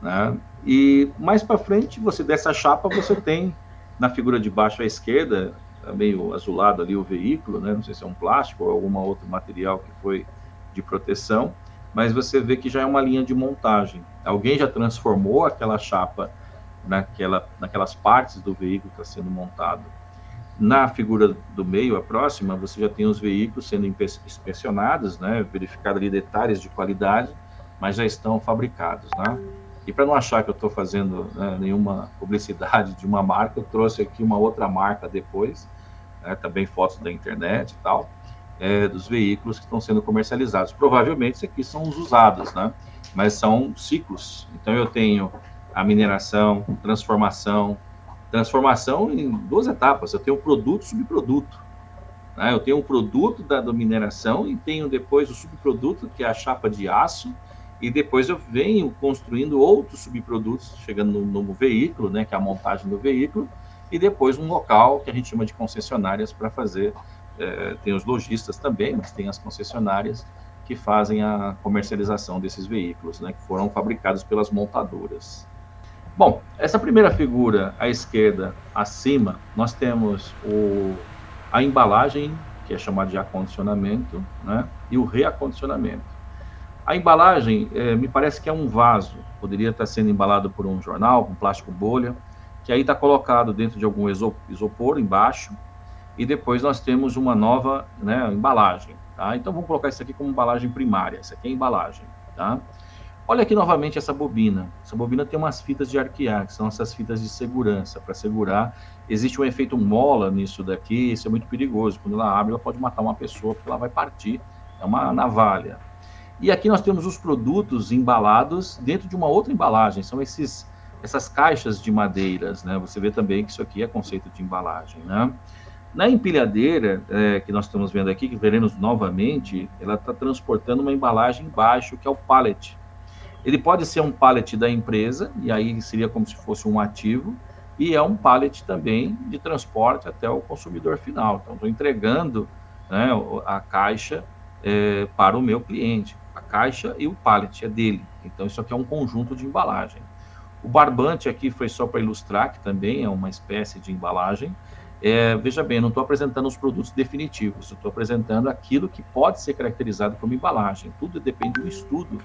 né? E mais para frente, dessa chapa, você tem na figura de baixo à esquerda, meio azulado ali o veículo, né? Não sei se é um plástico ou algum outro material que foi de proteção, mas você vê que já é uma linha de montagem. Alguém já transformou aquela chapa naquelas partes do veículo que está sendo montado. Na figura do meio, a próxima, você já tem os veículos sendo inspecionados, né? Verificado ali detalhes de qualidade, mas já estão fabricados, né? E para não achar que eu estou fazendo nenhuma publicidade de uma marca, eu trouxe aqui uma outra marca depois, né? Também fotos da internet e tal, dos veículos que estão sendo comercializados. Provavelmente esses aqui são os usados, né? Mas são ciclos. Então eu tenho a mineração, transformação em 2 etapas. Eu tenho o produto e subproduto, né? Eu tenho um produto da mineração e tenho depois o subproduto, que é a chapa de aço, e depois eu venho construindo outros subprodutos, chegando no veículo, né, que é a montagem do veículo, e depois um local que a gente chama de concessionárias para fazer. Tem os lojistas também, mas tem as concessionárias que fazem a comercialização desses veículos, né, que foram fabricados pelas montadoras. Bom, essa primeira figura à esquerda, acima, nós temos a embalagem, que é chamada de acondicionamento, né? E o reacondicionamento. A embalagem, me parece que é um vaso, poderia estar sendo embalado por um jornal, com plástico bolha, que aí está colocado dentro de algum isopor embaixo, e depois nós temos uma nova, né, embalagem, tá? Então vamos colocar isso aqui como embalagem primária, essa aqui é a embalagem, tá? Olha aqui novamente essa bobina. Essa bobina tem umas fitas de arquear, que são essas fitas de segurança, para segurar. Existe um efeito mola nisso daqui, isso é muito perigoso. Quando ela abre, ela pode matar uma pessoa, porque ela vai partir. É uma navalha. E aqui nós temos os produtos embalados dentro de uma outra embalagem. São essas caixas de madeiras, né? Você vê também que isso aqui é conceito de embalagem, né? Na empilhadeira, que nós estamos vendo aqui, que veremos novamente, ela está transportando uma embalagem embaixo, que é o pallet. Ele pode ser um pallet da empresa, e aí seria como se fosse um ativo, e é um pallet também de transporte até o consumidor final. Então, estou entregando, né, a caixa para o meu cliente. A caixa e o pallet é dele. Então, isso aqui é um conjunto de embalagem. O barbante aqui foi só para ilustrar, que também é uma espécie de embalagem. Veja bem, eu não estou apresentando os produtos definitivos, eu estou apresentando aquilo que pode ser caracterizado como embalagem. Tudo depende do estudo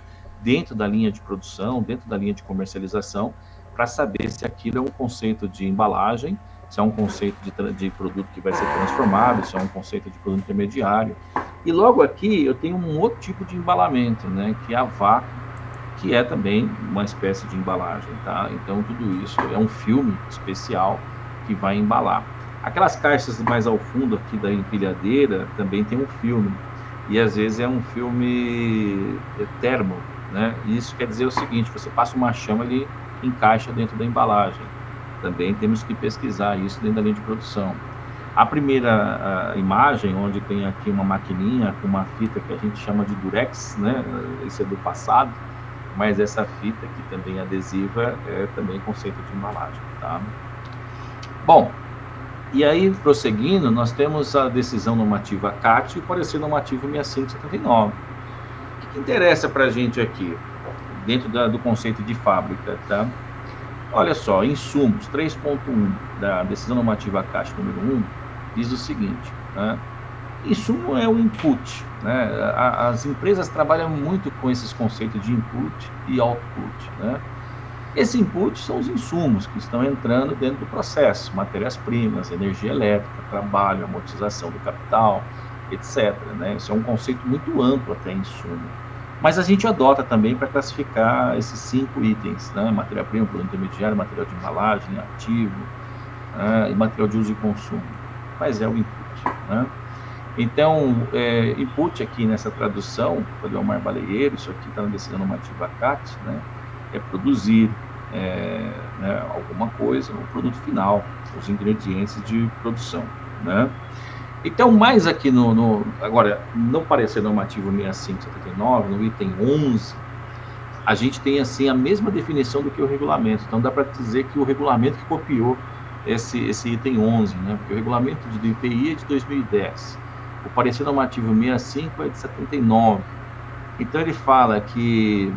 dentro da linha de produção, dentro da linha de comercialização, para saber se aquilo é um conceito de embalagem, se é um conceito de produto que vai ser transformado, se é um conceito de produto intermediário. E logo aqui eu tenho um outro tipo de embalamento, né, que é a vácuo, que é também uma espécie de embalagem, tá? Então tudo isso é um filme especial que vai embalar. Aquelas caixas mais ao fundo aqui da empilhadeira também tem um filme, e às vezes é um filme termo, né? E isso quer dizer o seguinte: você passa uma chama, ele encaixa dentro da embalagem. Também temos que pesquisar isso dentro da linha de produção. A primeira imagem, onde tem aqui uma maquininha com uma fita que a gente chama de durex, né? Isso é do passado, mas essa fita aqui também adesiva é também conceito de embalagem, tá? Bom, e aí, prosseguindo, nós temos a decisão normativa CAT e o parecer normativo 6579. O que interessa para a gente aqui, dentro do conceito de fábrica, tá? Olha só, insumos 3.1 da decisão normativa CAT número 1 diz o seguinte, né? Insumo é o input, né? As empresas trabalham muito com esses conceitos de input e output, né? Esse input são os insumos que estão entrando dentro do processo, matérias-primas, energia elétrica, trabalho, amortização do capital, etc, né? Isso é um conceito muito amplo até insumo. Mas a gente adota também para classificar esses 5 itens, né? Matéria-prima, produto intermediário, material de embalagem, ativo, né? E material de uso e consumo. Mas é o input, né? Então, input aqui nessa tradução, foi do Omar Baleeiro, isso aqui está na decisão normativa CAT, né? É produzir né, alguma coisa, o produto final, os ingredientes de produção, né? Então, mais aqui agora, no parecer normativo 6579, no item 11, a gente tem assim a mesma definição do que o regulamento. Então, dá para dizer que o regulamento que copiou esse item 11, né? Porque o regulamento do IPI é de 2010, o parecer normativo 65 é de 79. Então, ele fala que,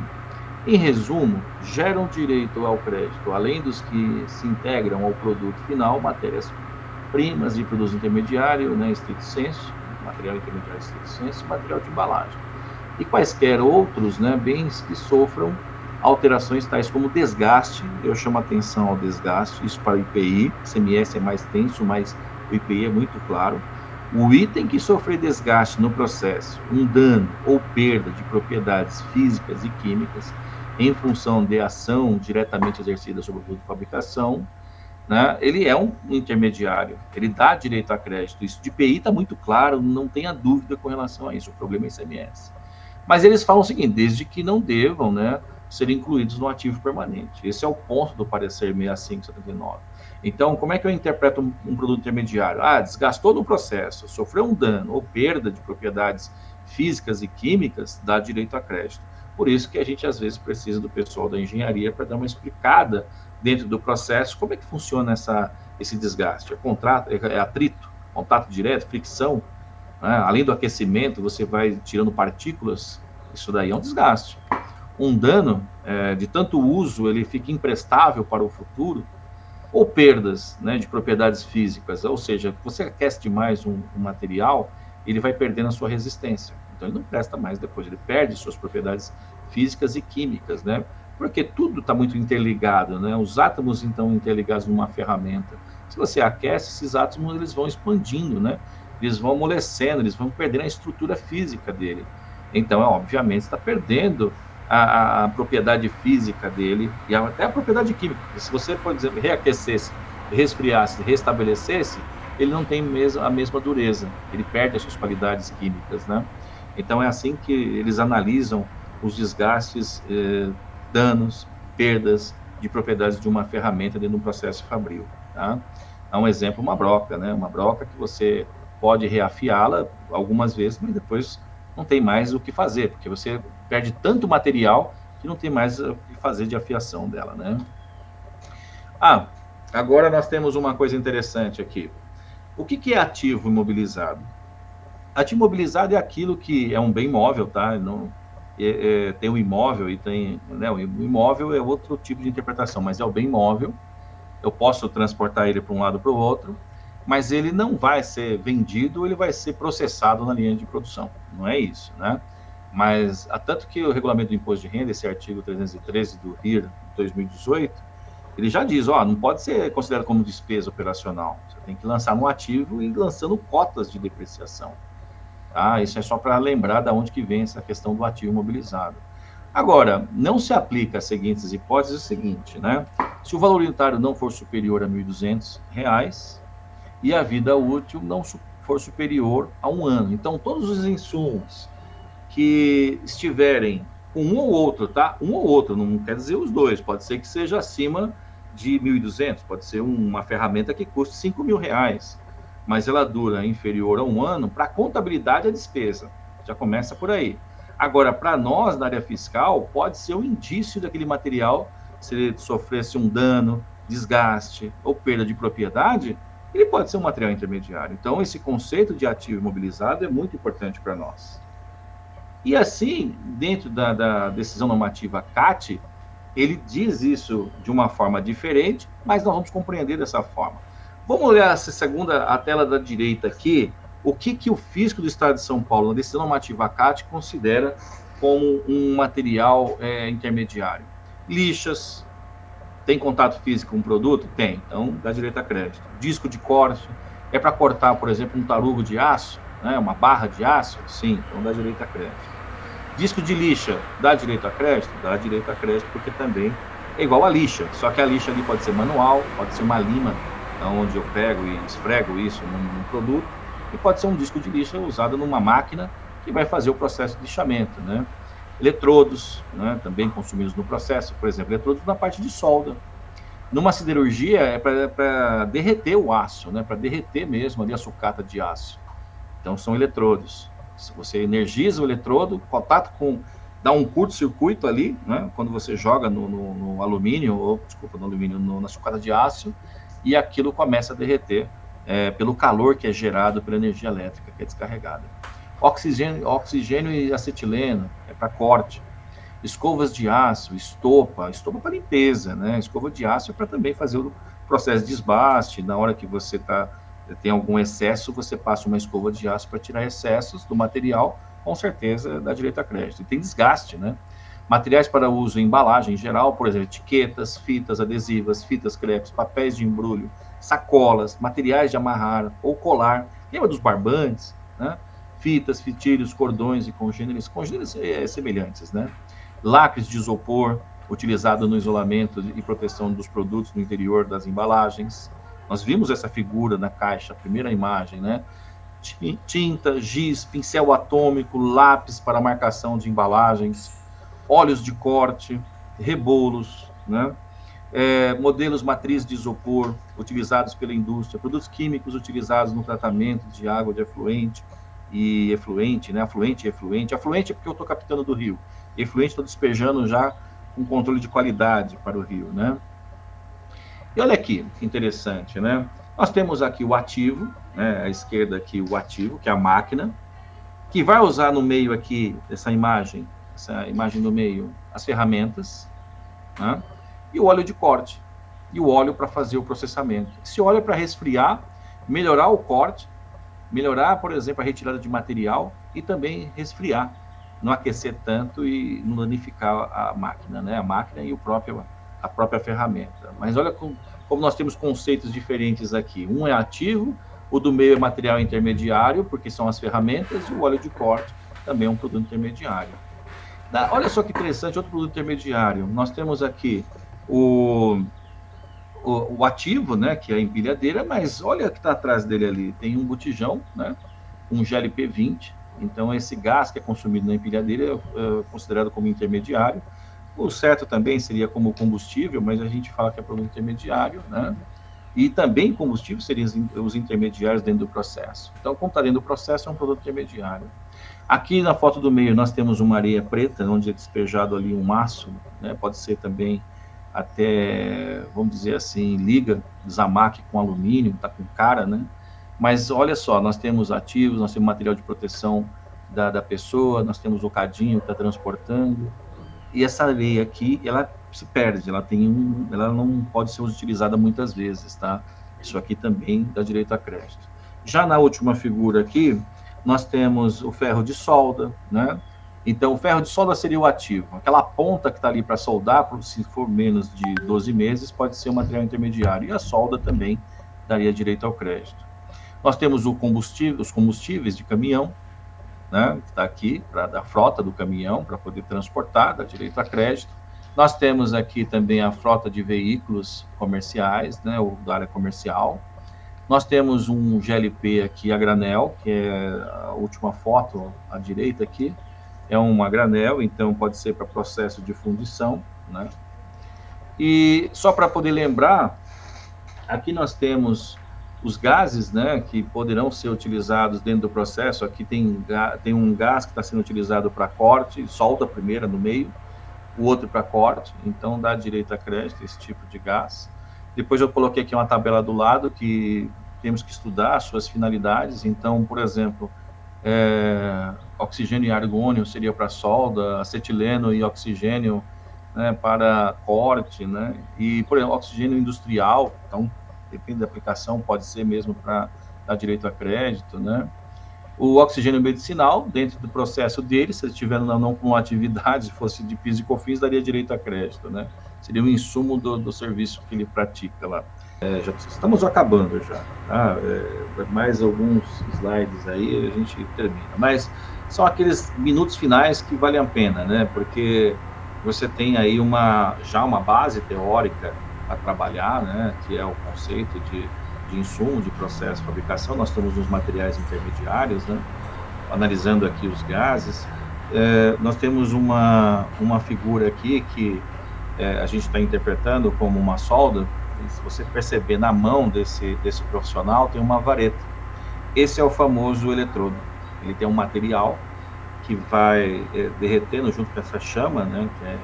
em resumo, geram direito ao crédito, além dos que se integram ao produto final, matérias-primas e produtos intermediários, né, estrito senso, material intermediário estrito senso, material de embalagem. E quaisquer outros, né, bens que sofram alterações tais como desgaste. Eu chamo a atenção ao desgaste, isso para o IPI, CMS é mais tenso, mas o IPI é muito claro. O item que sofrer desgaste no processo, um dano ou perda de propriedades físicas e químicas, em função de ação diretamente exercida sobre o produto de fabricação, né, ele é um intermediário, ele dá direito a crédito. Isso de IPI está muito claro, não tenha dúvida com relação a isso, o problema é ICMS. Mas eles falam o seguinte: desde que não devam, né, ser incluídos no ativo permanente. Esse é o ponto do parecer 6579. Então, como é que eu interpreto um produto intermediário? Desgastou no processo, sofreu um dano ou perda de propriedades físicas e químicas, dá direito a crédito. Por isso que a gente, às vezes, precisa do pessoal da engenharia para dar uma explicada dentro do processo, como é que funciona esse desgaste. É atrito, contato direto, fricção, né? Além do aquecimento, você vai tirando partículas, isso daí é um desgaste. um dano de tanto uso, ele fica imprestável para o futuro, ou perdas, né, de propriedades físicas, ou seja, você aquece demais um material, ele vai perdendo a sua resistência, então ele não presta mais depois, ele perde suas propriedades físicas e químicas, né, porque tudo está muito interligado, né, os átomos então interligados numa ferramenta, se você aquece, esses átomos eles vão expandindo, né, eles vão amolecendo, eles vão perdendo a estrutura física dele, então obviamente está perdendo a propriedade física dele e até a propriedade química. Se você, por exemplo, reaquecesse, resfriasse, restabelecesse, ele não tem a mesma dureza, ele perde as suas qualidades químicas, né? Então é assim que eles analisam os desgastes, danos, perdas de propriedades de uma ferramenta dentro de um processo fabril, tá? Há um exemplo, uma broca, né? Uma broca que você pode reafiá-la algumas vezes, mas depois não tem mais o que fazer, porque você perde tanto material que não tem mais o que fazer de afiação dela, né? Agora nós temos uma coisa interessante aqui. O que é ativo imobilizado? Ativo imobilizado é aquilo que é um bem móvel, tá? Não, tem o imóvel e tem, né? O imóvel é outro tipo de interpretação, mas é o bem móvel. Eu posso transportar ele para um lado para o outro, mas ele não vai ser vendido, ele vai ser processado na linha de produção. Não é isso, né? Mas, tanto que o regulamento do imposto de renda, esse artigo 313 do RIR 2018, ele já diz, não pode ser considerado como despesa operacional. Você tem que lançar no ativo e lançando cotas de depreciação. Tá? Isso é só para lembrar de onde que vem essa questão do ativo imobilizado. Agora, não se aplica as seguintes hipóteses, o seguinte, né? Se o valor unitário não for superior a R$ 1.200 e a vida útil não for superior a 1 ano. Então, todos os insumos que estiverem com um ou outro, tá? Um ou outro, não quer dizer os dois, pode ser que seja acima de 1.200, pode ser uma ferramenta que custe R$ 5.000, mas ela dura inferior a 1 ano, para contabilidade é despesa, já começa por aí. Agora, para nós, na área fiscal, pode ser um indício daquele material, se ele sofresse um dano, desgaste ou perda de propriedade, ele pode ser um material intermediário. Então, esse conceito de ativo imobilizado é muito importante para nós. E assim, dentro da decisão normativa CAT, ele diz isso de uma forma diferente, mas nós vamos compreender dessa forma. Vamos olhar a tela da direita aqui, o que o Fisco do Estado de São Paulo, na decisão normativa CAT, considera como um material intermediário. Lixas, tem contato físico com o produto? Tem, então dá direito a crédito. Disco de corte, é para cortar, por exemplo, um tarugo de aço, né, uma barra de aço? Sim, então dá direito a crédito. Disco de lixa, dá direito a crédito? Dá direito a crédito, porque também é igual a lixa, só que a lixa ali pode ser manual, pode ser uma lima, onde eu pego e esfrego isso num produto, e pode ser um disco de lixa usado numa máquina que vai fazer o processo de lixamento, né? Eletrodos, né, também consumidos no processo, por exemplo, eletrodos na parte de solda. Numa siderurgia é para derreter o aço, né, para derreter mesmo ali a sucata de aço. Então são eletrodos. Se você energiza o eletrodo, contato com, dá um curto-circuito ali, né, quando você joga no alumínio, ou desculpa, no alumínio, na sucata de aço, e aquilo começa a derreter pelo calor que é gerado pela energia elétrica que é descarregada. Oxigênio e acetileno é para corte. Escovas de aço, estopa para limpeza, né? Escova de aço é para também fazer o processo de desbaste. Na hora que você tem algum excesso, você passa uma escova de aço para tirar excessos do material, com certeza dá direito a crédito. E tem desgaste, né? Materiais para uso em embalagem em geral, por exemplo, etiquetas, fitas adesivas, fitas crepes, papéis de embrulho, sacolas, materiais de amarrar ou colar. Lembra dos barbantes, né? Fitas, fitilhos, cordões e congêneres semelhantes, né? Lacres de isopor, utilizado no isolamento e proteção dos produtos no interior das embalagens. Nós vimos essa figura na caixa, a primeira imagem, né? Tinta, giz, pincel atômico, lápis para marcação de embalagens, óleos de corte, rebolos, né? Modelos matriz de isopor utilizados pela indústria, produtos químicos utilizados no tratamento de água de efluente e efluente, né? Afluente e efluente. Afluente é porque eu estou captando do rio. Efluente estou despejando já com controle de qualidade para o rio, né? E olha aqui, que interessante, né? Nós temos aqui o ativo, né? À esquerda aqui o ativo, que é a máquina, que vai usar no meio aqui dessa imagem essa imagem do meio, as ferramentas, né? E o óleo de corte, e o óleo para fazer o processamento. Esse óleo é para resfriar, melhorar o corte, melhorar, por exemplo, a retirada de material e também resfriar, não aquecer tanto e não danificar a máquina, né? A máquina e a própria ferramenta. Mas olha como nós temos conceitos diferentes aqui. Um é ativo, o do meio é material intermediário, porque são as ferramentas, e o óleo de corte também é um produto intermediário. Olha só que interessante, outro produto intermediário. Nós temos aqui o ativo, né, que é a empilhadeira, mas olha o que está atrás dele ali, tem um botijão, né, um GLP-20, então esse gás que é consumido na empilhadeira é considerado como intermediário. O certo também seria como combustível, mas a gente fala que é produto intermediário, né, e também combustível seriam os intermediários dentro do processo. Então, como está dentro do processo, é um produto intermediário. Aqui na foto do meio nós temos uma areia preta, onde é despejado ali um aço, né, pode ser também até, vamos dizer assim, liga Zamac com alumínio, tá com cara, né? Mas olha só, nós temos ativos, nós temos material de proteção da pessoa, nós temos o cadinho que está transportando, e essa areia aqui, ela se perde, ela não pode ser utilizada muitas vezes, tá? Isso aqui também dá direito a crédito. Já na última figura aqui, nós temos o ferro de solda, né? Então, o ferro de solda seria o ativo. Aquela ponta que está ali para soldar, se for menos de 12 meses, pode ser o material intermediário. E a solda também daria direito ao crédito. Nós temos os combustíveis de caminhão, né, que está aqui, da frota do caminhão, para poder transportar, dá direito a crédito. Nós temos aqui também a frota de veículos comerciais, né, ou da área comercial. Nós temos um GLP aqui a granel, que é a última foto à direita aqui, é uma granel, então pode ser para processo de fundição, né? E só para poder lembrar, aqui nós temos os gases, né, que poderão ser utilizados dentro do processo. Aqui tem um gás que está sendo utilizado para corte, solda a primeira no meio, o outro para corte, então dá direito a crédito esse tipo de gás. Depois eu coloquei aqui uma tabela do lado que temos que estudar as suas finalidades. Então, por exemplo, oxigênio e argônio seria para solda, acetileno e oxigênio, né, para corte, né, e, por exemplo, oxigênio industrial, então, depende da aplicação, pode ser mesmo para dar direito a crédito, né. O oxigênio medicinal, dentro do processo dele, se ele estiver não com atividade, se fosse de PIS e COFINS, daria direito a crédito, né, seria um insumo do serviço que ele pratica lá. Já estamos acabando já, tá? Mais alguns slides aí a gente termina, mas são aqueles minutos finais que valem a pena, né? Porque você tem aí já uma base teórica a trabalhar, né? Que é o conceito de insumo, de processo de fabricação. Nós estamos nos materiais intermediários, né? Analisando aqui os gases. Nós temos uma figura aqui que a gente está interpretando como uma solda. Se você perceber na mão desse profissional, tem uma vareta. Esse é o famoso eletrodo. Ele tem um material que vai derretendo junto com essa chama, né, que é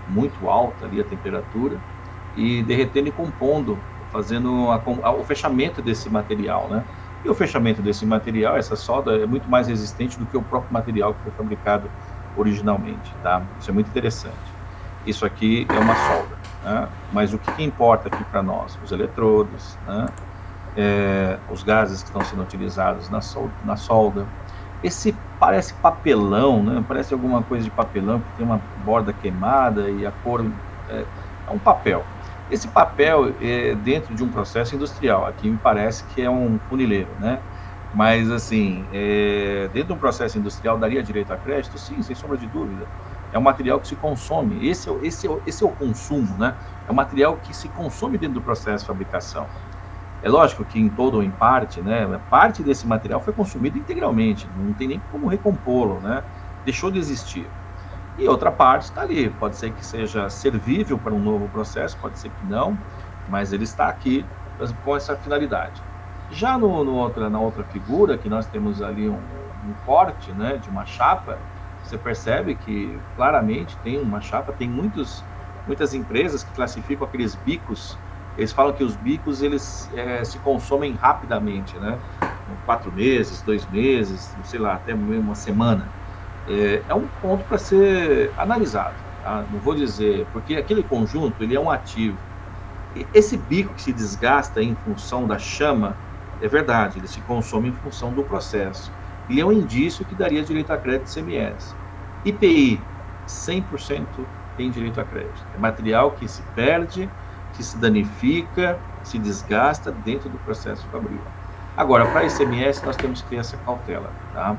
muito alta ali a temperatura, e derretendo e compondo, fazendo o fechamento desse material, né? E o fechamento desse material, essa solda, é muito mais resistente do que o próprio material que foi fabricado originalmente, tá? Isso é muito interessante. Isso aqui é uma solda, né? Mas o que importa aqui para nós? Os eletrodos, né? Os gases que estão sendo utilizados na solda. Esse parece papelão, né? Parece alguma coisa de papelão, que tem uma borda queimada e a cor é um papel. Esse papel é dentro de um processo industrial. Aqui me parece que é um funileiro, né? Mas, assim, dentro de um processo industrial, daria direito a crédito? Sim, sem sombra de dúvida. É um material que se consome, esse é o consumo, né? É um material que se consome dentro do processo de fabricação. É lógico que em todo ou em parte, né? Parte desse material foi consumido integralmente, não tem nem como recompô-lo, né? Deixou de existir. E outra parte está ali, pode ser que seja servível para um novo processo, pode ser que não, mas ele está aqui com essa finalidade. Já na outra figura, que nós temos ali um corte, né, de uma chapa, você percebe que claramente tem uma chapa, tem muitas empresas que classificam aqueles bicos, eles falam que os bicos eles se consomem rapidamente, né? 4 meses, 2 meses, sei lá, até uma semana. é um ponto para ser analisado, tá? Não vou dizer, porque aquele conjunto ele é um ativo. Esse bico que se desgasta em função da chama, é verdade, ele se consome em função do processo. Ele é um indício que daria direito a crédito ICMS. IPI, 100% tem direito a crédito. É material que se perde, que se danifica, se desgasta dentro do processo fabril. Agora, para ICMS, nós temos que ter essa cautela, tá?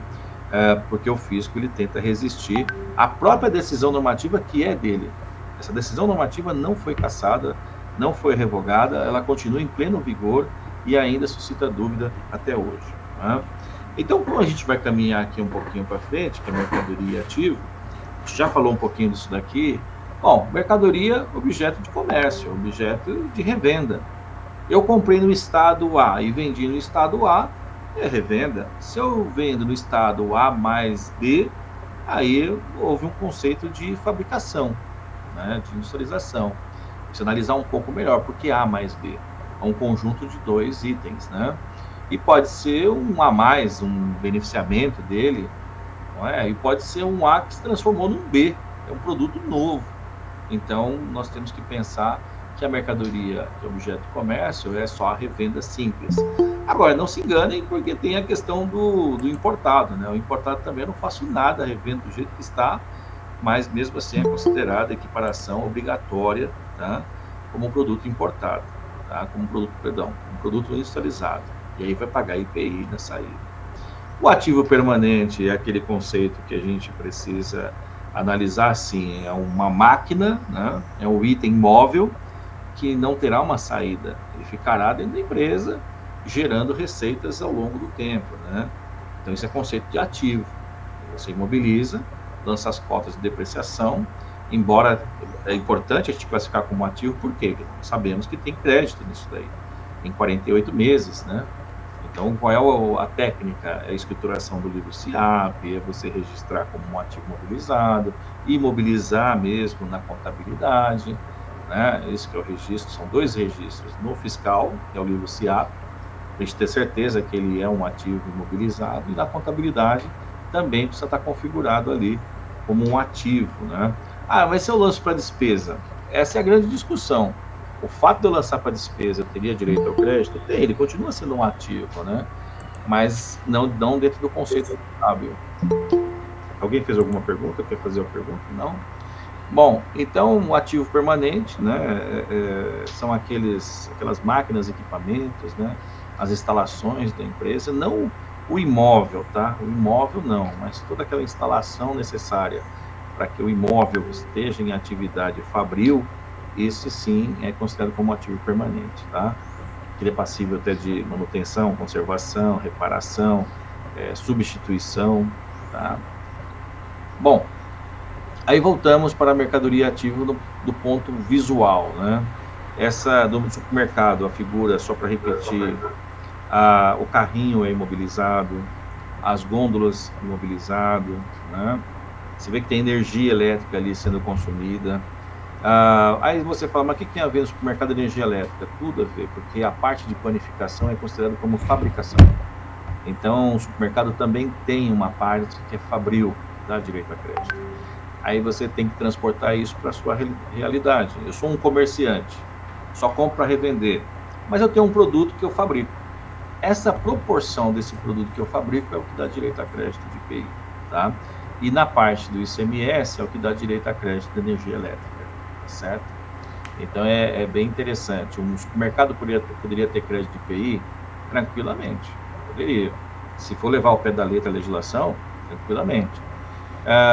Porque o fisco ele tenta resistir à própria decisão normativa que é dele. Essa decisão normativa não foi cassada, não foi revogada, ela continua em pleno vigor e ainda suscita dúvida até hoje, né? Então, como a gente vai caminhar aqui um pouquinho para frente, que é mercadoria e ativo, a gente já falou um pouquinho disso daqui. Bom, mercadoria, objeto de comércio, objeto de revenda. Eu comprei no estado A e vendi no estado A, é revenda. Se eu vendo no estado A mais B, aí houve um conceito de fabricação, né, de industrialização. Se analisar um pouco melhor, porque A mais B é um conjunto de dois itens, né? E pode ser um A mais, um beneficiamento dele, não é? E pode ser um A que se transformou num B, é um produto novo. Então, nós temos que pensar que a mercadoria, que é objeto de comércio, é só a revenda simples. Agora, não se enganem, porque tem a questão do importado, né? O importado também eu não faço nada, revendo do jeito que está, mas mesmo assim é considerada equiparação obrigatória, tá? Como um produto importado, tá? Como um produto industrializado. E aí vai pagar IPI na saída. O ativo permanente é aquele conceito que a gente precisa analisar, sim, é uma máquina, né? É um item móvel que não terá uma saída, ele ficará dentro da empresa gerando receitas ao longo do tempo, né? Então isso é conceito de ativo. Você imobiliza, lança as cotas de depreciação, embora é importante a gente classificar como ativo, porque sabemos que tem crédito nisso daí, em 48 meses, né? Então, qual é a técnica? É a escrituração do livro SIAP, é você registrar como um ativo mobilizado, imobilizar mesmo na contabilidade, né? Esse que é o registro, são dois registros, no fiscal, que é o livro SIAP, para a gente ter certeza que ele é um ativo imobilizado, e na contabilidade também precisa estar configurado ali como um ativo, né? Ah, mas se eu lanço para despesa? Essa é a grande discussão. O fato de eu lançar para despesa, eu teria direito ao crédito? Tem, ele continua sendo um ativo, né? Mas não dentro do conceito contábil. Alguém fez alguma pergunta? Quer fazer uma pergunta? Não? Bom, então, o ativo permanente, né, são aquelas máquinas, equipamentos, né, as instalações da empresa, não o imóvel, tá? O imóvel não, mas toda aquela instalação necessária para que o imóvel esteja em atividade fabril, esse sim é considerado como ativo permanente, tá? Ele é passível até de manutenção, conservação, reparação, substituição, tá? Bom, aí voltamos para a mercadoria ativa do ponto visual, né? Essa do supermercado, a figura, só para repetir, o carrinho é imobilizado, as gôndolas imobilizado, né? Você vê que tem energia elétrica ali sendo consumida. Aí você fala, mas o que tem a ver no supermercado de energia elétrica? Tudo a ver, porque a parte de panificação é considerada como fabricação. Então, o supermercado também tem uma parte que é fabril, dá direito a crédito. Aí você tem que transportar isso para a sua realidade. Eu sou um comerciante, só compro para revender, mas eu tenho um produto que eu fabrico. Essa proporção desse produto que eu fabrico é o que dá direito a crédito de IPI, tá? E na parte do ICMS é o que dá direito a crédito de energia elétrica, tá certo? Então é bem interessante. Um supermercado poderia ter crédito de IPI tranquilamente, poderia. Se for levar ao pé da letra a legislação, tranquilamente.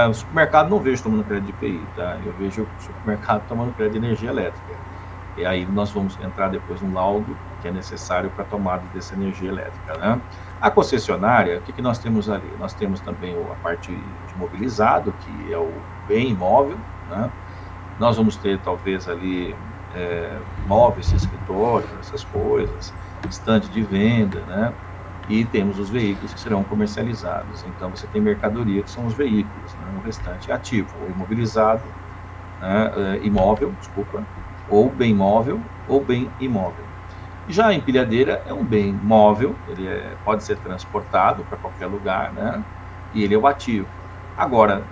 O supermercado não vejo tomando crédito de IPI, tá? Eu vejo o supermercado tomando crédito de energia elétrica. E aí nós vamos entrar depois no laudo que é necessário para a tomada dessa energia elétrica, né? A concessionária, o que nós temos ali? Nós temos também a parte de mobilizado, que é o bem imóvel, né? Nós vamos ter talvez ali móveis, escritório, essas coisas, estande de venda, né? E temos os veículos que serão comercializados. Então, você tem mercadoria, que são os veículos, né? O restante é ativo, ou imobilizado, né? Imóvel, desculpa, ou bem móvel, ou bem imóvel. Já a empilhadeira é um bem móvel, ele pode ser transportado para qualquer lugar, né? E ele é o ativo. Agora,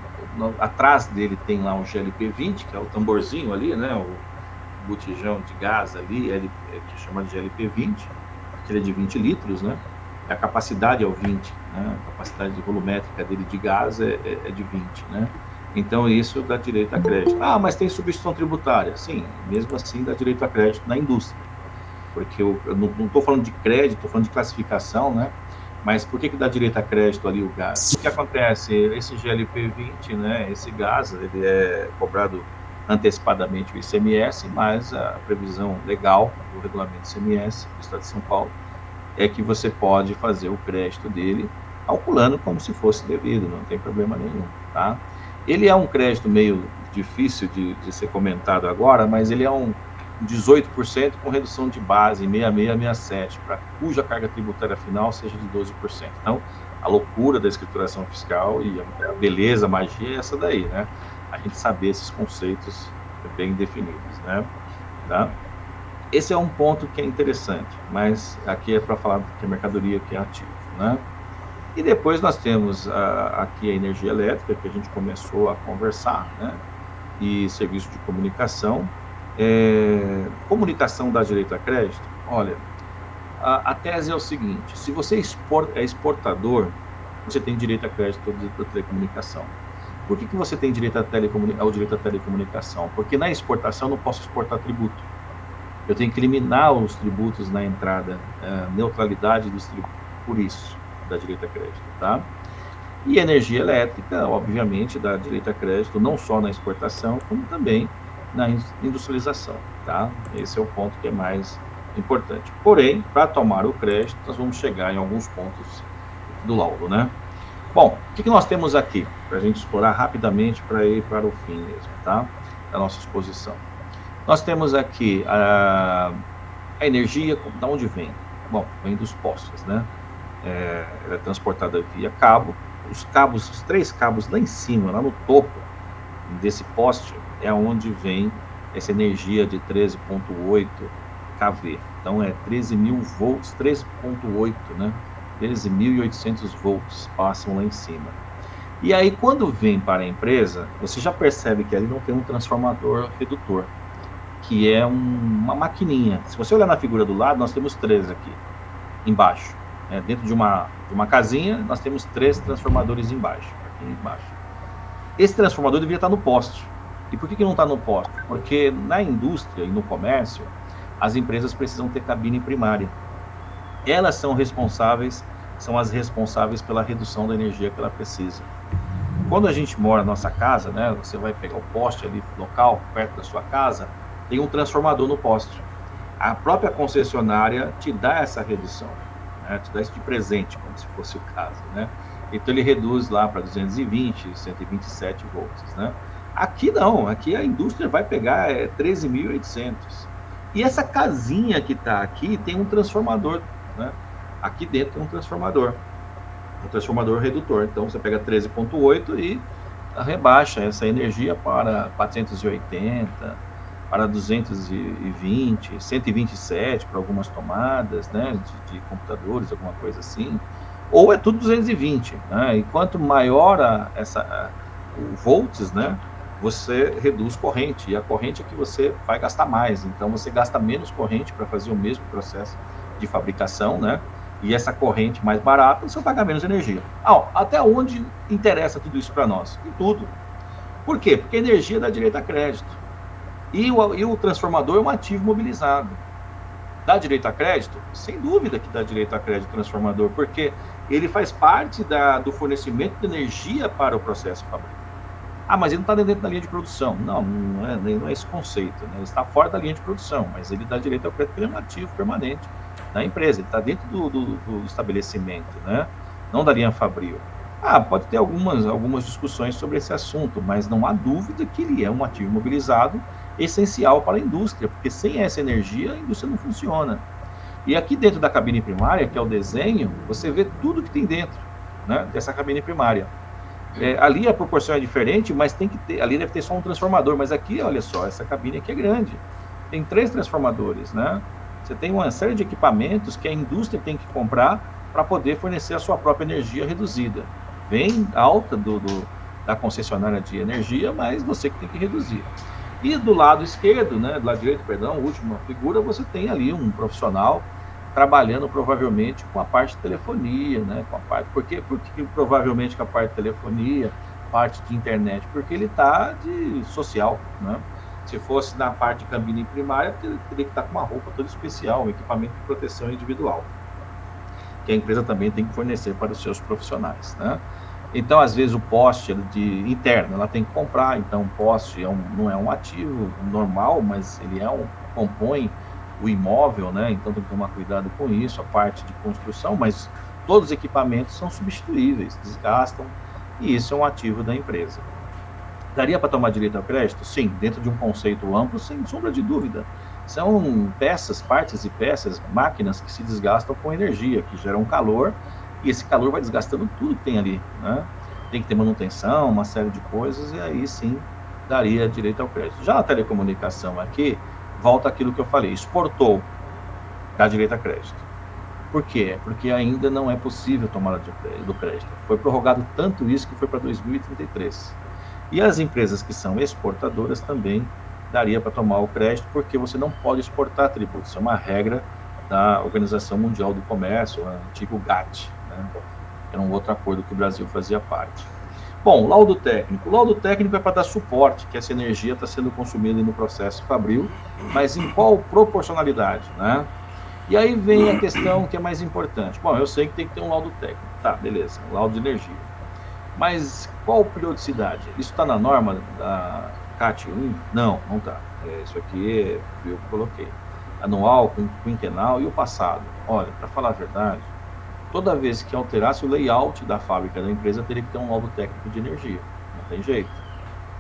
atrás dele tem lá um GLP-20, que é o tamborzinho ali, né, o botijão de gás ali, que é chamado de GLP-20, que ele é de 20 litros, né? A capacidade é o 20, né? A capacidade volumétrica dele de gás é de 20, né? Então, isso dá direito a crédito. Ah, mas tem substituição tributária. Sim, mesmo assim dá direito a crédito na indústria. Porque eu não estou falando de crédito, estou falando de classificação, né? Mas por que dá direito a crédito ali o gás? O que acontece? Esse GLP-20, né, esse gás, ele é cobrado antecipadamente o ICMS, mas a previsão legal do regulamento ICMS do Estado de São Paulo é que você pode fazer o crédito dele calculando como se fosse devido, não tem problema nenhum, tá? Ele é um crédito meio difícil de ser comentado agora, mas ele é um 18% com redução de base em 6667, para cuja carga tributária final seja de 12%. Então, a loucura da escrituração fiscal e a beleza, a magia é essa daí, né? A gente saber esses conceitos bem definidos, né? Tá? Esse é um ponto que é interessante, mas aqui é para falar que é mercadoria, que é ativo, né? E depois nós temos aqui a energia elétrica, que a gente começou a conversar, né? E serviço de comunicação. Comunicação dá direito a crédito? Olha, a tese é o seguinte: se você é exportador, você tem direito a crédito da telecomunicação. Por que você tem direito ao direito à telecomunicação? Porque na exportação eu não posso exportar tributo. Eu tenho que eliminar os tributos na entrada, neutralidade dos tributos, por isso dá direito a crédito, tá? E energia elétrica, obviamente, dá direito a crédito não só na exportação, como também na industrialização, tá? Esse é o ponto que é mais importante. Porém, para tomar o crédito, nós vamos chegar em alguns pontos do laudo, né? Bom, o que nós temos aqui? Para a gente explorar rapidamente para ir para o fim mesmo, tá? Da nossa exposição. Nós temos aqui a energia, de onde vem? Bom, vem dos postes, né? Ela é transportada via cabo. Os cabos, os 3 cabos lá em cima, lá no topo desse poste, é onde vem essa energia de 13,8 kV. Então, é 13.000 volts, 13,8, né? 13.800 volts passam lá em cima. E aí, quando vem para a empresa, você já percebe que ali não tem um transformador redutor, que é uma maquininha. Se você olhar na figura do lado, nós temos 3 aqui, embaixo. Dentro de uma casinha, nós temos 3 transformadores embaixo, aqui embaixo. Esse transformador deveria estar no poste. E por que não está no poste? Porque na indústria e no comércio, as empresas precisam ter cabine primária. Elas são as responsáveis pela redução da energia que ela precisa. Quando a gente mora na nossa casa, né, você vai pegar o poste ali local, perto da sua casa, tem um transformador no poste. A própria concessionária te dá essa redução, né, te dá isso de presente, como se fosse o caso, né? Então ele reduz lá para 220, 127 volts, né? Aqui não, aqui a indústria vai pegar 13.800. E essa casinha que está aqui tem um transformador, né? Aqui dentro tem um transformador redutor. Então você pega 13,8 e rebaixa essa energia para 480, para 220, 127 para algumas tomadas, né, de computadores, alguma coisa assim. Ou é tudo 220, né? E quanto maior o volts, né, você reduz corrente, e a corrente é que você vai gastar mais, então você gasta menos corrente para fazer o mesmo processo de fabricação, né? E essa corrente mais barata, você vai pagar menos energia. Até onde interessa tudo isso para nós? Em tudo. Por quê? Porque a energia dá direito a crédito. E o transformador é um ativo mobilizado. Dá direito a crédito? Sem dúvida que dá direito a crédito transformador, porque ele faz parte do fornecimento de energia para o processo fabril. Mas ele não está dentro da linha de produção. Não é esse conceito, né? Ele está fora da linha de produção, mas ele dá direito ao crédito porque ele é um ativo permanente da empresa, ele está dentro do estabelecimento, né? Não da linha fabril. Pode ter algumas discussões sobre esse assunto, mas não há dúvida que ele é um ativo mobilizado essencial para a indústria, porque sem essa energia a indústria não funciona. E aqui dentro da cabine primária, que é o desenho, você vê tudo que tem dentro, né, dessa cabine primária. Ali a proporção é diferente, mas tem que ter, ali deve ter só um transformador, mas aqui, olha só, essa cabine aqui é grande, tem 3 transformadores, né? Você tem uma série de equipamentos que a indústria tem que comprar para poder fornecer a sua própria energia reduzida. Vem alta da concessionária de energia, mas você que tem que reduzir. E do lado esquerdo, né, do lado direito, perdão, última figura, você tem ali um profissional trabalhando provavelmente com a parte de telefonia, né, com a parte, porque provavelmente com a parte de telefonia, parte de internet, porque ele está de social, né? Se fosse na parte de cabine primária, teria que estar com uma roupa toda especial, um equipamento de proteção individual, que a empresa também tem que fornecer para os seus profissionais, né? Então, às vezes, o poste de interno, ela tem que comprar, então o poste não é um ativo normal, mas ele compõe o imóvel, né? Então tem que tomar cuidado com isso, a parte de construção, mas todos os equipamentos são substituíveis, desgastam, e isso é um ativo da empresa. Daria para tomar direito ao crédito? Sim, dentro de um conceito amplo, sem sombra de dúvida. São peças, partes e peças, máquinas que se desgastam com energia, que geram calor, e esse calor vai desgastando tudo que tem ali, né? Tem que ter manutenção, uma série de coisas, e aí sim daria direito ao crédito. Já a telecomunicação aqui, volta àquilo que eu falei, exportou, dá direito a crédito. Por quê? Porque ainda não é possível tomar do crédito. Foi prorrogado tanto isso que foi para 2033. E as empresas que são exportadoras também daria para tomar o crédito, porque você não pode exportar tributos. É uma regra da Organização Mundial do Comércio, o antigo GATT, né? Era um outro acordo que o Brasil fazia parte. Bom, laudo técnico. O laudo técnico é para dar suporte, que essa energia está sendo consumida no processo fabril, mas em qual proporcionalidade, né? E aí vem a questão que é mais importante. Bom, eu sei que tem que ter um laudo técnico. Tá, beleza, um laudo de energia. Mas qual periodicidade? Isso está na norma da CAT 1? Não, não está. Isso aqui eu coloquei. Anual, quinquenal e o passado. Olha, para falar a verdade, toda vez que alterasse o layout da fábrica da empresa, teria que ter um laudo técnico de energia. Não tem jeito.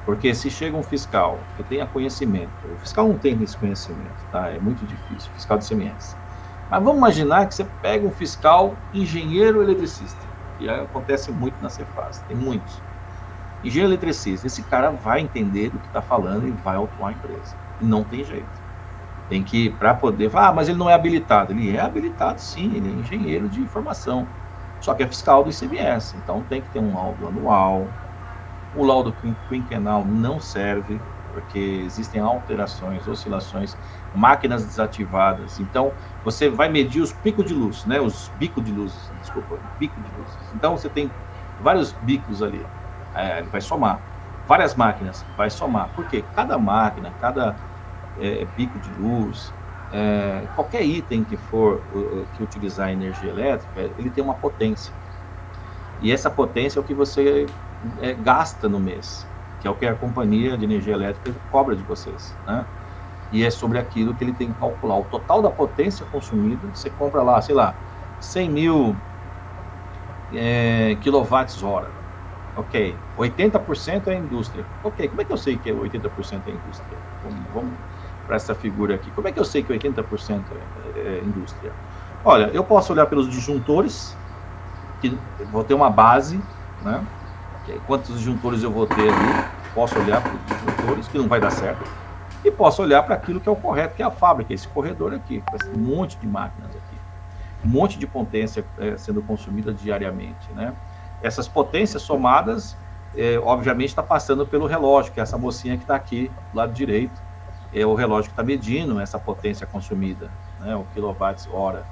Porque se chega um fiscal que tenha conhecimento, o fiscal não tem esse conhecimento, tá? É muito difícil, fiscal de CMS. Mas vamos imaginar que você pega um fiscal engenheiro eletricista, que acontece muito na Cefaz, tem muitos. Engenheiro eletricista, esse cara vai entender do que está falando e vai autuar a empresa. Não tem jeito. Tem que, para poder, mas ele não é habilitado. Ele é habilitado sim, ele é engenheiro de informação. Só que é fiscal do ICMS, então tem que ter um laudo anual. O laudo quinquenal não serve, porque existem alterações, oscilações, máquinas desativadas. Então, você vai medir os picos de luz, né? Os bicos de luz, desculpa, bico de luz. Então, você tem vários bicos ali, ele vai somar. Várias máquinas, vai somar. Porque cada máquina, cada bico de luz, qualquer item que for que utilizar energia elétrica, ele tem uma potência. E essa potência é o que você gasta no mês, que é o que a companhia de energia elétrica cobra de vocês, né? E é sobre aquilo que ele tem que calcular. O total da potência consumida, você compra lá, sei lá, 100 mil kWh. Ok, 80% é a indústria. Ok, como é que eu sei que 80% é a indústria? Vamos para essa figura aqui. Como é que eu sei que 80% é indústria? Olha, eu posso olhar pelos disjuntores, que vou ter uma base, né? Quantos disjuntores eu vou ter ali, posso olhar para os disjuntores, que não vai dar certo, e posso olhar para aquilo que é o correto, que é a fábrica, esse corredor aqui, um monte de máquinas aqui, um monte de potência sendo consumida diariamente, né? Essas potências somadas, obviamente está passando pelo relógio, que é essa mocinha que está aqui, do lado direito, é o relógio que está medindo essa potência consumida, né? O quilowatts-hora.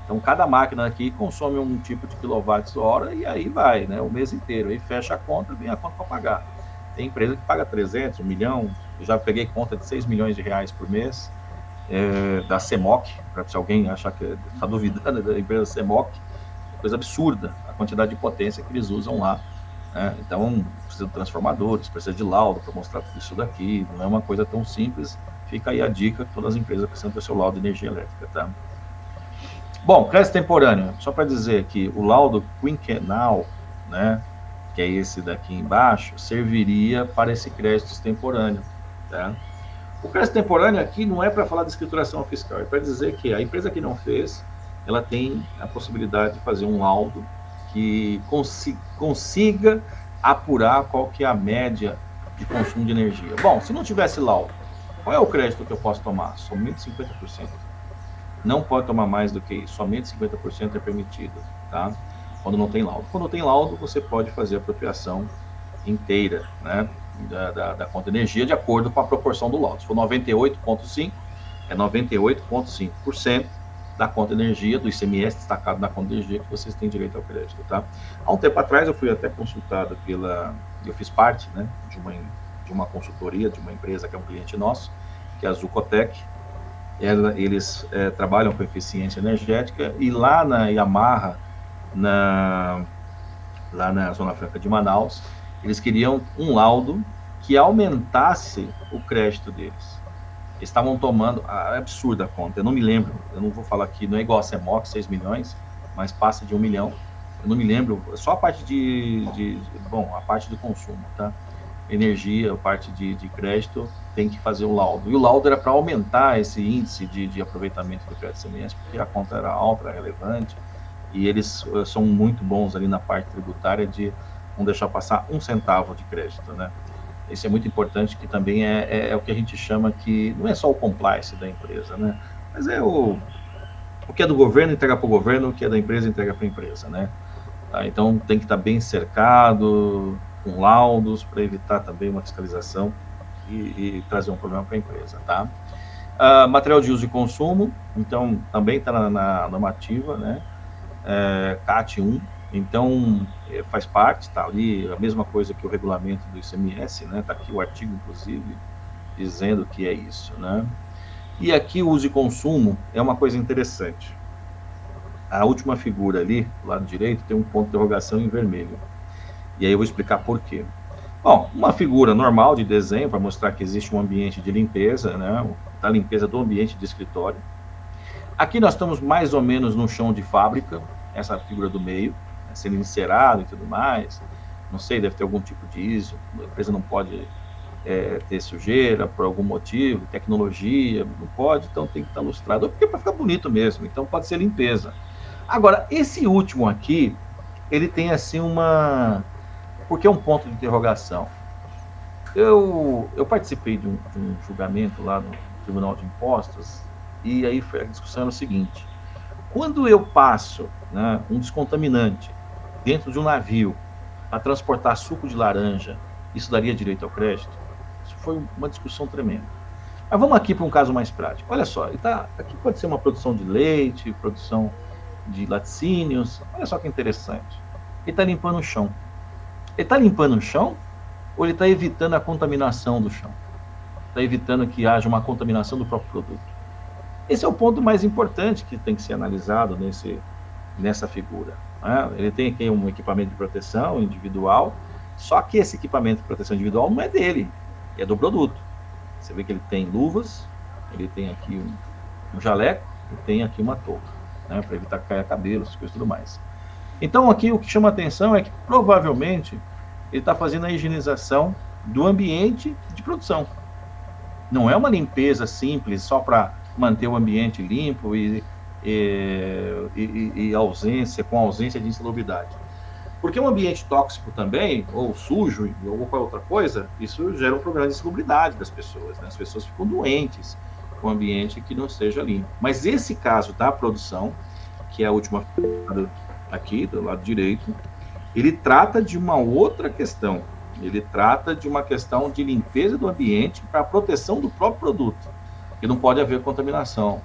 Então, cada máquina aqui consome um tipo de quilowatts-hora e aí vai, né, o mês inteiro. Aí fecha a conta, vem a conta para pagar. Tem empresa que paga 300, 1 milhão. Eu já peguei conta de 6 milhões de reais por mês, da CEMOC, para se alguém achar que está duvidando da empresa CEMOC, coisa absurda a quantidade de potência que eles usam lá, né? Então, precisa de transformadores, precisa de laudo para mostrar tudo isso daqui. Não é uma coisa tão simples. Fica aí a dica que todas as empresas precisam ter seu laudo de energia elétrica, tá? Bom, crédito temporâneo, só para dizer que o laudo quinquenal, né, que é esse daqui embaixo, serviria para esse crédito temporâneo, tá? O crédito temporâneo aqui não é para falar de escrituração fiscal, é para dizer que a empresa que não fez, ela tem a possibilidade de fazer um laudo que consiga apurar qual que é a média de consumo de energia. Bom, se não tivesse laudo, qual é o crédito que eu posso tomar? Somente 50%. Não pode tomar mais do que isso, somente 50% é permitido, tá? Quando não tem laudo. Quando tem laudo, você pode fazer apropriação inteira, né, da conta de energia, de acordo com a proporção do laudo. Se for 98,5%, é 98,5% da conta de energia, do ICMS destacado na conta de energia, que vocês têm direito ao crédito, tá? Há um tempo atrás eu fui até consultado eu fiz parte, né, de uma consultoria, de uma empresa que é um cliente nosso, que é a Zucotec. Eles trabalham com eficiência energética, e lá na Yamaha, lá na Zona Franca de Manaus, eles queriam um laudo que aumentasse o crédito deles. Eles estavam tomando, absurda a conta, eu não me lembro, eu não vou falar aqui, não é igual a CEMOC, 6 milhões, mas passa de 1 milhão, eu não me lembro, só a parte a parte do consumo, tá? Energia, a parte de crédito, tem que fazer o laudo. E o laudo era para aumentar esse índice de aproveitamento do crédito ICMS, porque a conta era alta, era relevante, e eles são muito bons ali na parte tributária de não deixar passar 1 centavo de crédito, né? Isso é muito importante, que também é o que a gente chama, que não é só o compliance da empresa, né? Mas é o que é do governo, entrega para o governo, o que é da empresa, entrega para a empresa, né? Tá? Então tem que estar bem cercado, com laudos, para evitar também uma fiscalização e trazer um problema para a empresa, tá? Material de uso e consumo, então também está na normativa, né? CAT 1, então faz parte, está ali a mesma coisa que o regulamento do ICMS, né? Está aqui o artigo, inclusive, dizendo que é isso, né? E aqui o uso e consumo é uma coisa interessante. A última figura ali, do lado direito, tem um ponto de interrogação em vermelho. E aí eu vou explicar por quê. Bom, uma figura normal de desenho para mostrar que existe um ambiente de limpeza, né? Da limpeza do ambiente de escritório. Aqui nós estamos mais ou menos no chão de fábrica, essa figura do meio, né, sendo encerado e tudo mais. Não sei, deve ter algum tipo de ISO, a empresa não pode ter sujeira por algum motivo, tecnologia, não pode, então tem que estar lustrado, porque para ficar bonito mesmo, então pode ser limpeza. Agora, esse último aqui, ele tem assim porque é um ponto de interrogação. Eu participei de um julgamento lá no Tribunal de Impostos, e aí a discussão era o seguinte: quando eu passo, né, um descontaminante dentro de um navio para transportar suco de laranja, isso daria direito ao crédito? Isso foi uma discussão tremenda. Mas vamos aqui para um caso mais prático. Olha só, aqui pode ser uma produção de leite, produção de laticínios. Olha só que interessante. Ele está limpando o chão. Ele está limpando o chão ou ele está evitando a contaminação do chão? Está evitando que haja uma contaminação do próprio produto. Esse é o ponto mais importante que tem que ser analisado nessa figura, né? Ele tem aqui um equipamento de proteção individual, só que esse equipamento de proteção individual não é dele, é do produto. Você vê que ele tem luvas, ele tem aqui um jaleco e tem aqui uma touca, né, para evitar que caia cabelo, essas coisas e tudo mais. Então aqui o que chama atenção é que provavelmente ele está fazendo a higienização do ambiente de produção. Não é uma limpeza simples só para manter o ambiente limpo e com ausência de insalubridade. Porque um ambiente tóxico também, ou sujo, ou qualquer outra coisa, isso gera um problema de insalubridade das pessoas, né? As pessoas ficam doentes com um ambiente que não seja limpo. Mas esse caso da produção, que é a última aqui, do lado direito, ele trata de uma outra questão. Ele trata de uma questão de limpeza do ambiente para a proteção do próprio produto. E não pode haver contaminação,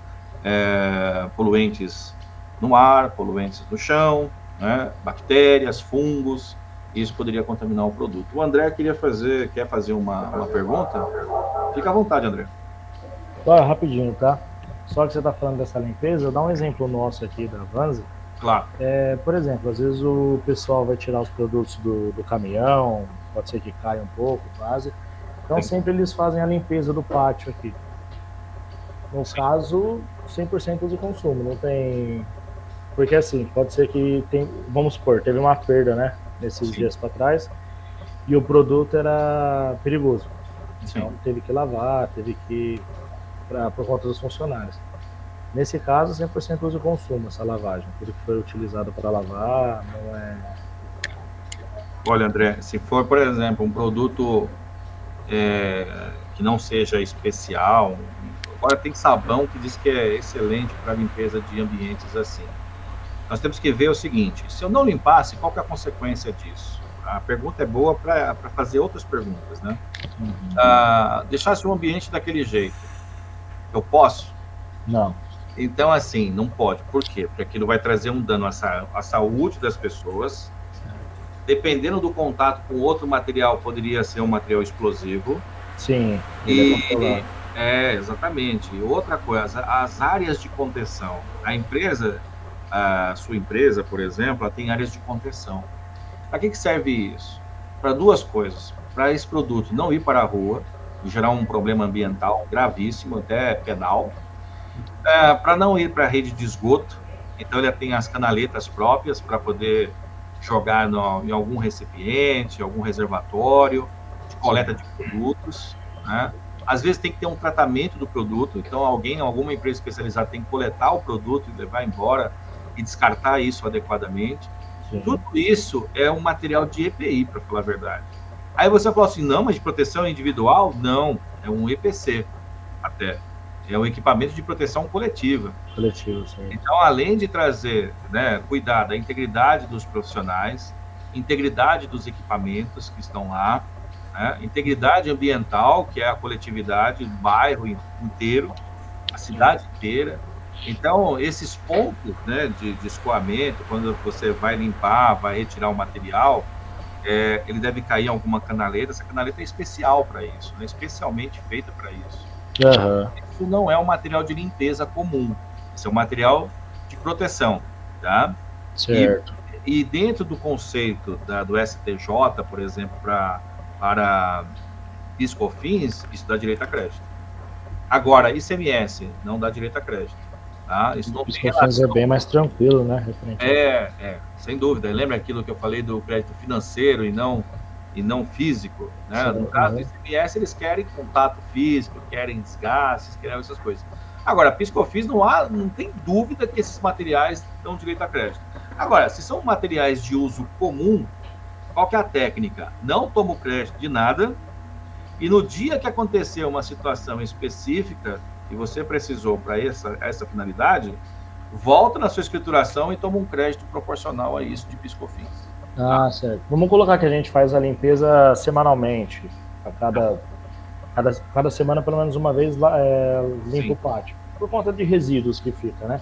poluentes no ar, poluentes no chão, né, bactérias, fungos, isso poderia contaminar o produto. O André quer fazer uma pergunta? Fica à vontade, André. Rapidinho, tá? Só que você está falando dessa limpeza, dá um exemplo nosso aqui da Vanze. Claro. Por exemplo, às vezes o pessoal vai tirar os produtos do caminhão, pode ser que caia um pouco, quase. Então sempre eles fazem a limpeza do pátio aqui. No caso, 100% de consumo, não tem... Porque assim, pode ser que vamos supor, teve uma perda, né, nesses dias para trás, e o produto era perigoso. Então teve que lavar, por conta dos funcionários. Nesse caso, 100% de consumo, essa lavagem. Tudo que foi utilizado para lavar, não é... Olha, André, se for, por exemplo, um produto que não seja especial, agora tem sabão que diz que é excelente para limpeza de ambientes assim. Nós temos que ver o seguinte: se eu não limpasse, qual que é a consequência disso? A pergunta é boa para fazer outras perguntas, né? Deixasse o ambiente daquele jeito, eu posso? Não. Então, assim, não pode. Por quê? Porque aquilo vai trazer um dano à saúde das pessoas. Dependendo do contato com outro material, poderia ser um material explosivo. Sim, ele é controlado. Exatamente. Outra coisa, as áreas de contenção. A sua empresa, por exemplo, ela tem áreas de contenção. Para que serve isso? Para duas coisas. Para esse produto não ir para a rua e gerar um problema ambiental gravíssimo, até penal. Para não ir para a rede de esgoto. Então, ele tem as canaletas próprias para poder jogar em algum recipiente, algum reservatório de coleta de produtos, né? Às vezes tem que ter um tratamento do produto, então alguma empresa especializada tem que coletar o produto e levar embora e descartar isso adequadamente. Sim. Tudo isso é um material de EPI, para falar a verdade. Aí você fala assim, não, mas de proteção individual? Não, é um EPC até. É um equipamento de proteção coletiva. Sim. Então, além de trazer, né, cuidar da integridade dos profissionais, integridade dos equipamentos que estão lá, né, integridade ambiental, que é a coletividade, o bairro inteiro, a cidade inteira. Então, esses pontos, né, de escoamento, quando você vai limpar, vai retirar o material, ele deve cair em alguma canaleta. Essa canaleta é especial para isso, né, especialmente feita para isso. Isso não é um material de limpeza comum, isso é um material de proteção, tá? Certo. E dentro do conceito do STJ, por exemplo, para PIS/COFINS, isso dá direito a crédito. Agora, ICMS não dá direito a crédito, tá? Isso não tem relação. É bem mais tranquilo, né? Sem dúvida. Lembra aquilo que eu falei do crédito financeiro e não físico, né? Sim, no caso do ICMS, eles querem contato físico, querem desgastes, querem essas coisas. Agora, PIS/COFINS, não tem dúvida que esses materiais dão direito a crédito. Agora, se são materiais de uso comum, qual que é a técnica? Não toma o crédito de nada, e no dia que acontecer uma situação específica e você precisou para essa finalidade, volta na sua escrituração e toma um crédito proporcional a isso de PIS/COFINS. Certo. Vamos colocar que a gente faz a limpeza semanalmente. A cada semana, pelo menos uma vez, limpa o pátio. Por conta de resíduos que fica, né?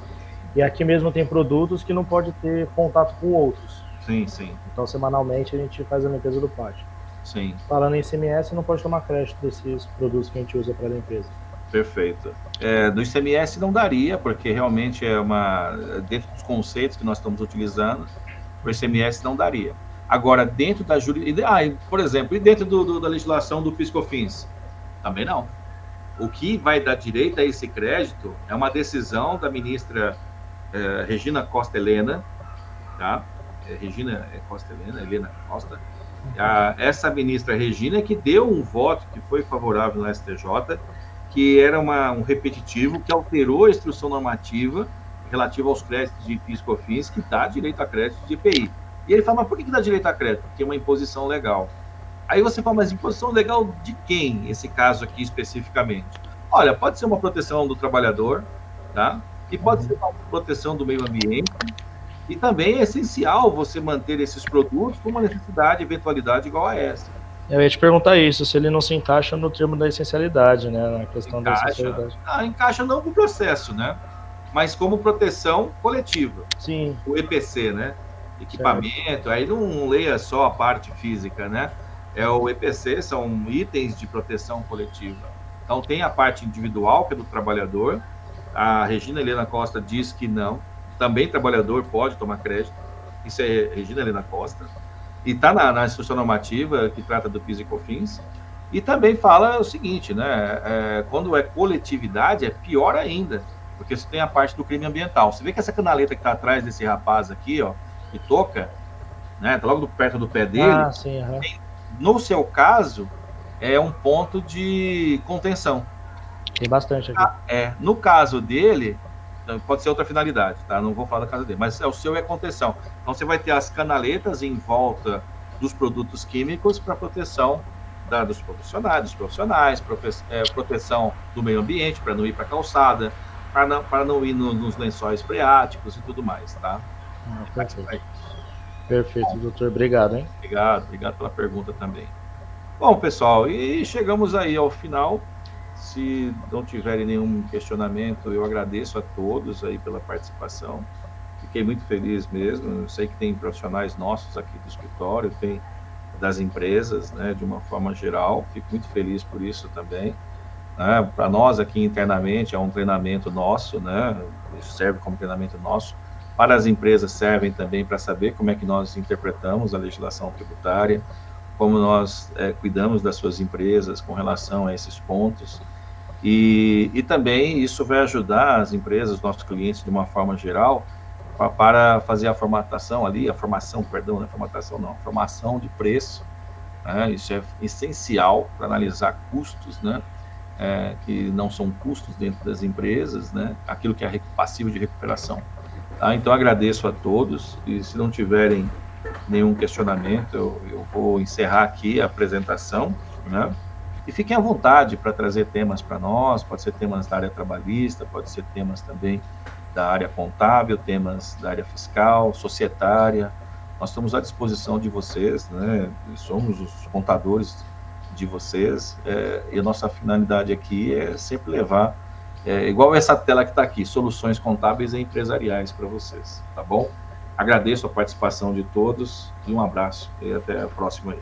E aqui mesmo tem produtos que não pode ter contato com outros. Sim. Então, semanalmente, a gente faz a limpeza do pátio. Sim. Falando em ICMS, não pode tomar crédito desses produtos que a gente usa para limpeza. Perfeito. Do ICMS não daria, porque realmente dentro dos conceitos que nós estamos utilizando, o ICMS não daria. Agora, dentro da por exemplo, e dentro da legislação do PIS/COFINS? Também não. O que vai dar direito a esse crédito é uma decisão da ministra Regina Costa Helena, tá? Helena Costa. Essa ministra Regina que deu um voto que foi favorável no STJ, que era um repetitivo, que alterou a instrução normativa relativa aos créditos de PIS/COFINS, que dá direito a crédito de IPI. E ele fala, mas por que dá direito a crédito? Porque é uma imposição legal. Aí você fala, mas imposição legal de quem, esse caso aqui especificamente? Olha, pode ser uma proteção do trabalhador, tá? E pode ser uma proteção do meio ambiente, e também é essencial você manter esses produtos com uma necessidade, eventualidade igual a essa. Eu ia te perguntar isso, se ele não se encaixa no termo da essencialidade, né? Na questão da essencialidade. Encaixa não no processo, né? Mas como proteção coletiva. Sim. O EPC, né? Equipamento, aí não leia só a parte física, né? O EPC são itens de proteção coletiva. Então tem a parte individual, que é do trabalhador. A Regina Helena Costa diz que não. Também trabalhador pode tomar crédito. Isso é Regina Helena Costa. E está na instrução normativa que trata do PIS e COFINS. E também fala o seguinte, né? Quando é coletividade, é pior ainda, porque você tem a parte do crime ambiental. Você vê que essa canaleta que está atrás desse rapaz aqui, ó, que toca, né? Tá logo perto do pé dele. Sim, no seu caso, é um ponto de contenção. Tem bastante aqui. No caso dele, pode ser outra finalidade, tá? Não vou falar da casa dele, mas o seu é contenção. Então, você vai ter as canaletas em volta dos produtos químicos para proteção dos profissionais, proteção do meio ambiente, para não ir para a calçada, para não ir nos lençóis freáticos e tudo mais, tá? Perfeito, doutor. Obrigado, hein? Obrigado pela pergunta também. Bom, pessoal, e chegamos aí ao final. Se não tiverem nenhum questionamento, eu agradeço a todos aí pela participação. Fiquei muito feliz mesmo. Eu sei que tem profissionais nossos aqui do escritório, tem das empresas, né, de uma forma geral. Fico muito feliz por isso também. Né? Para nós aqui internamente é um treinamento nosso, né? Isso serve como treinamento nosso. Para as empresas servem também para saber como é que nós interpretamos a legislação tributária, como nós cuidamos das suas empresas com relação a esses pontos. E também isso vai ajudar as empresas, nossos clientes, de uma forma geral, para fazer a formatação ali, a formação de preço, né? Isso é essencial para analisar custos, né? Que não são custos dentro das empresas, né? Aquilo que é passivo de recuperação. Tá? Então, agradeço a todos, e se não tiverem nenhum questionamento, eu vou encerrar aqui a apresentação, né? E fiquem à vontade para trazer temas para nós, pode ser temas da área trabalhista, pode ser temas também da área contábil, temas da área fiscal, societária. Nós estamos à disposição de vocês, né? Somos os contadores de vocês, e a nossa finalidade aqui é sempre levar, igual essa tela que está aqui, soluções contábeis e empresariais para vocês, tá bom? Agradeço a participação de todos e um abraço e até a próxima aí.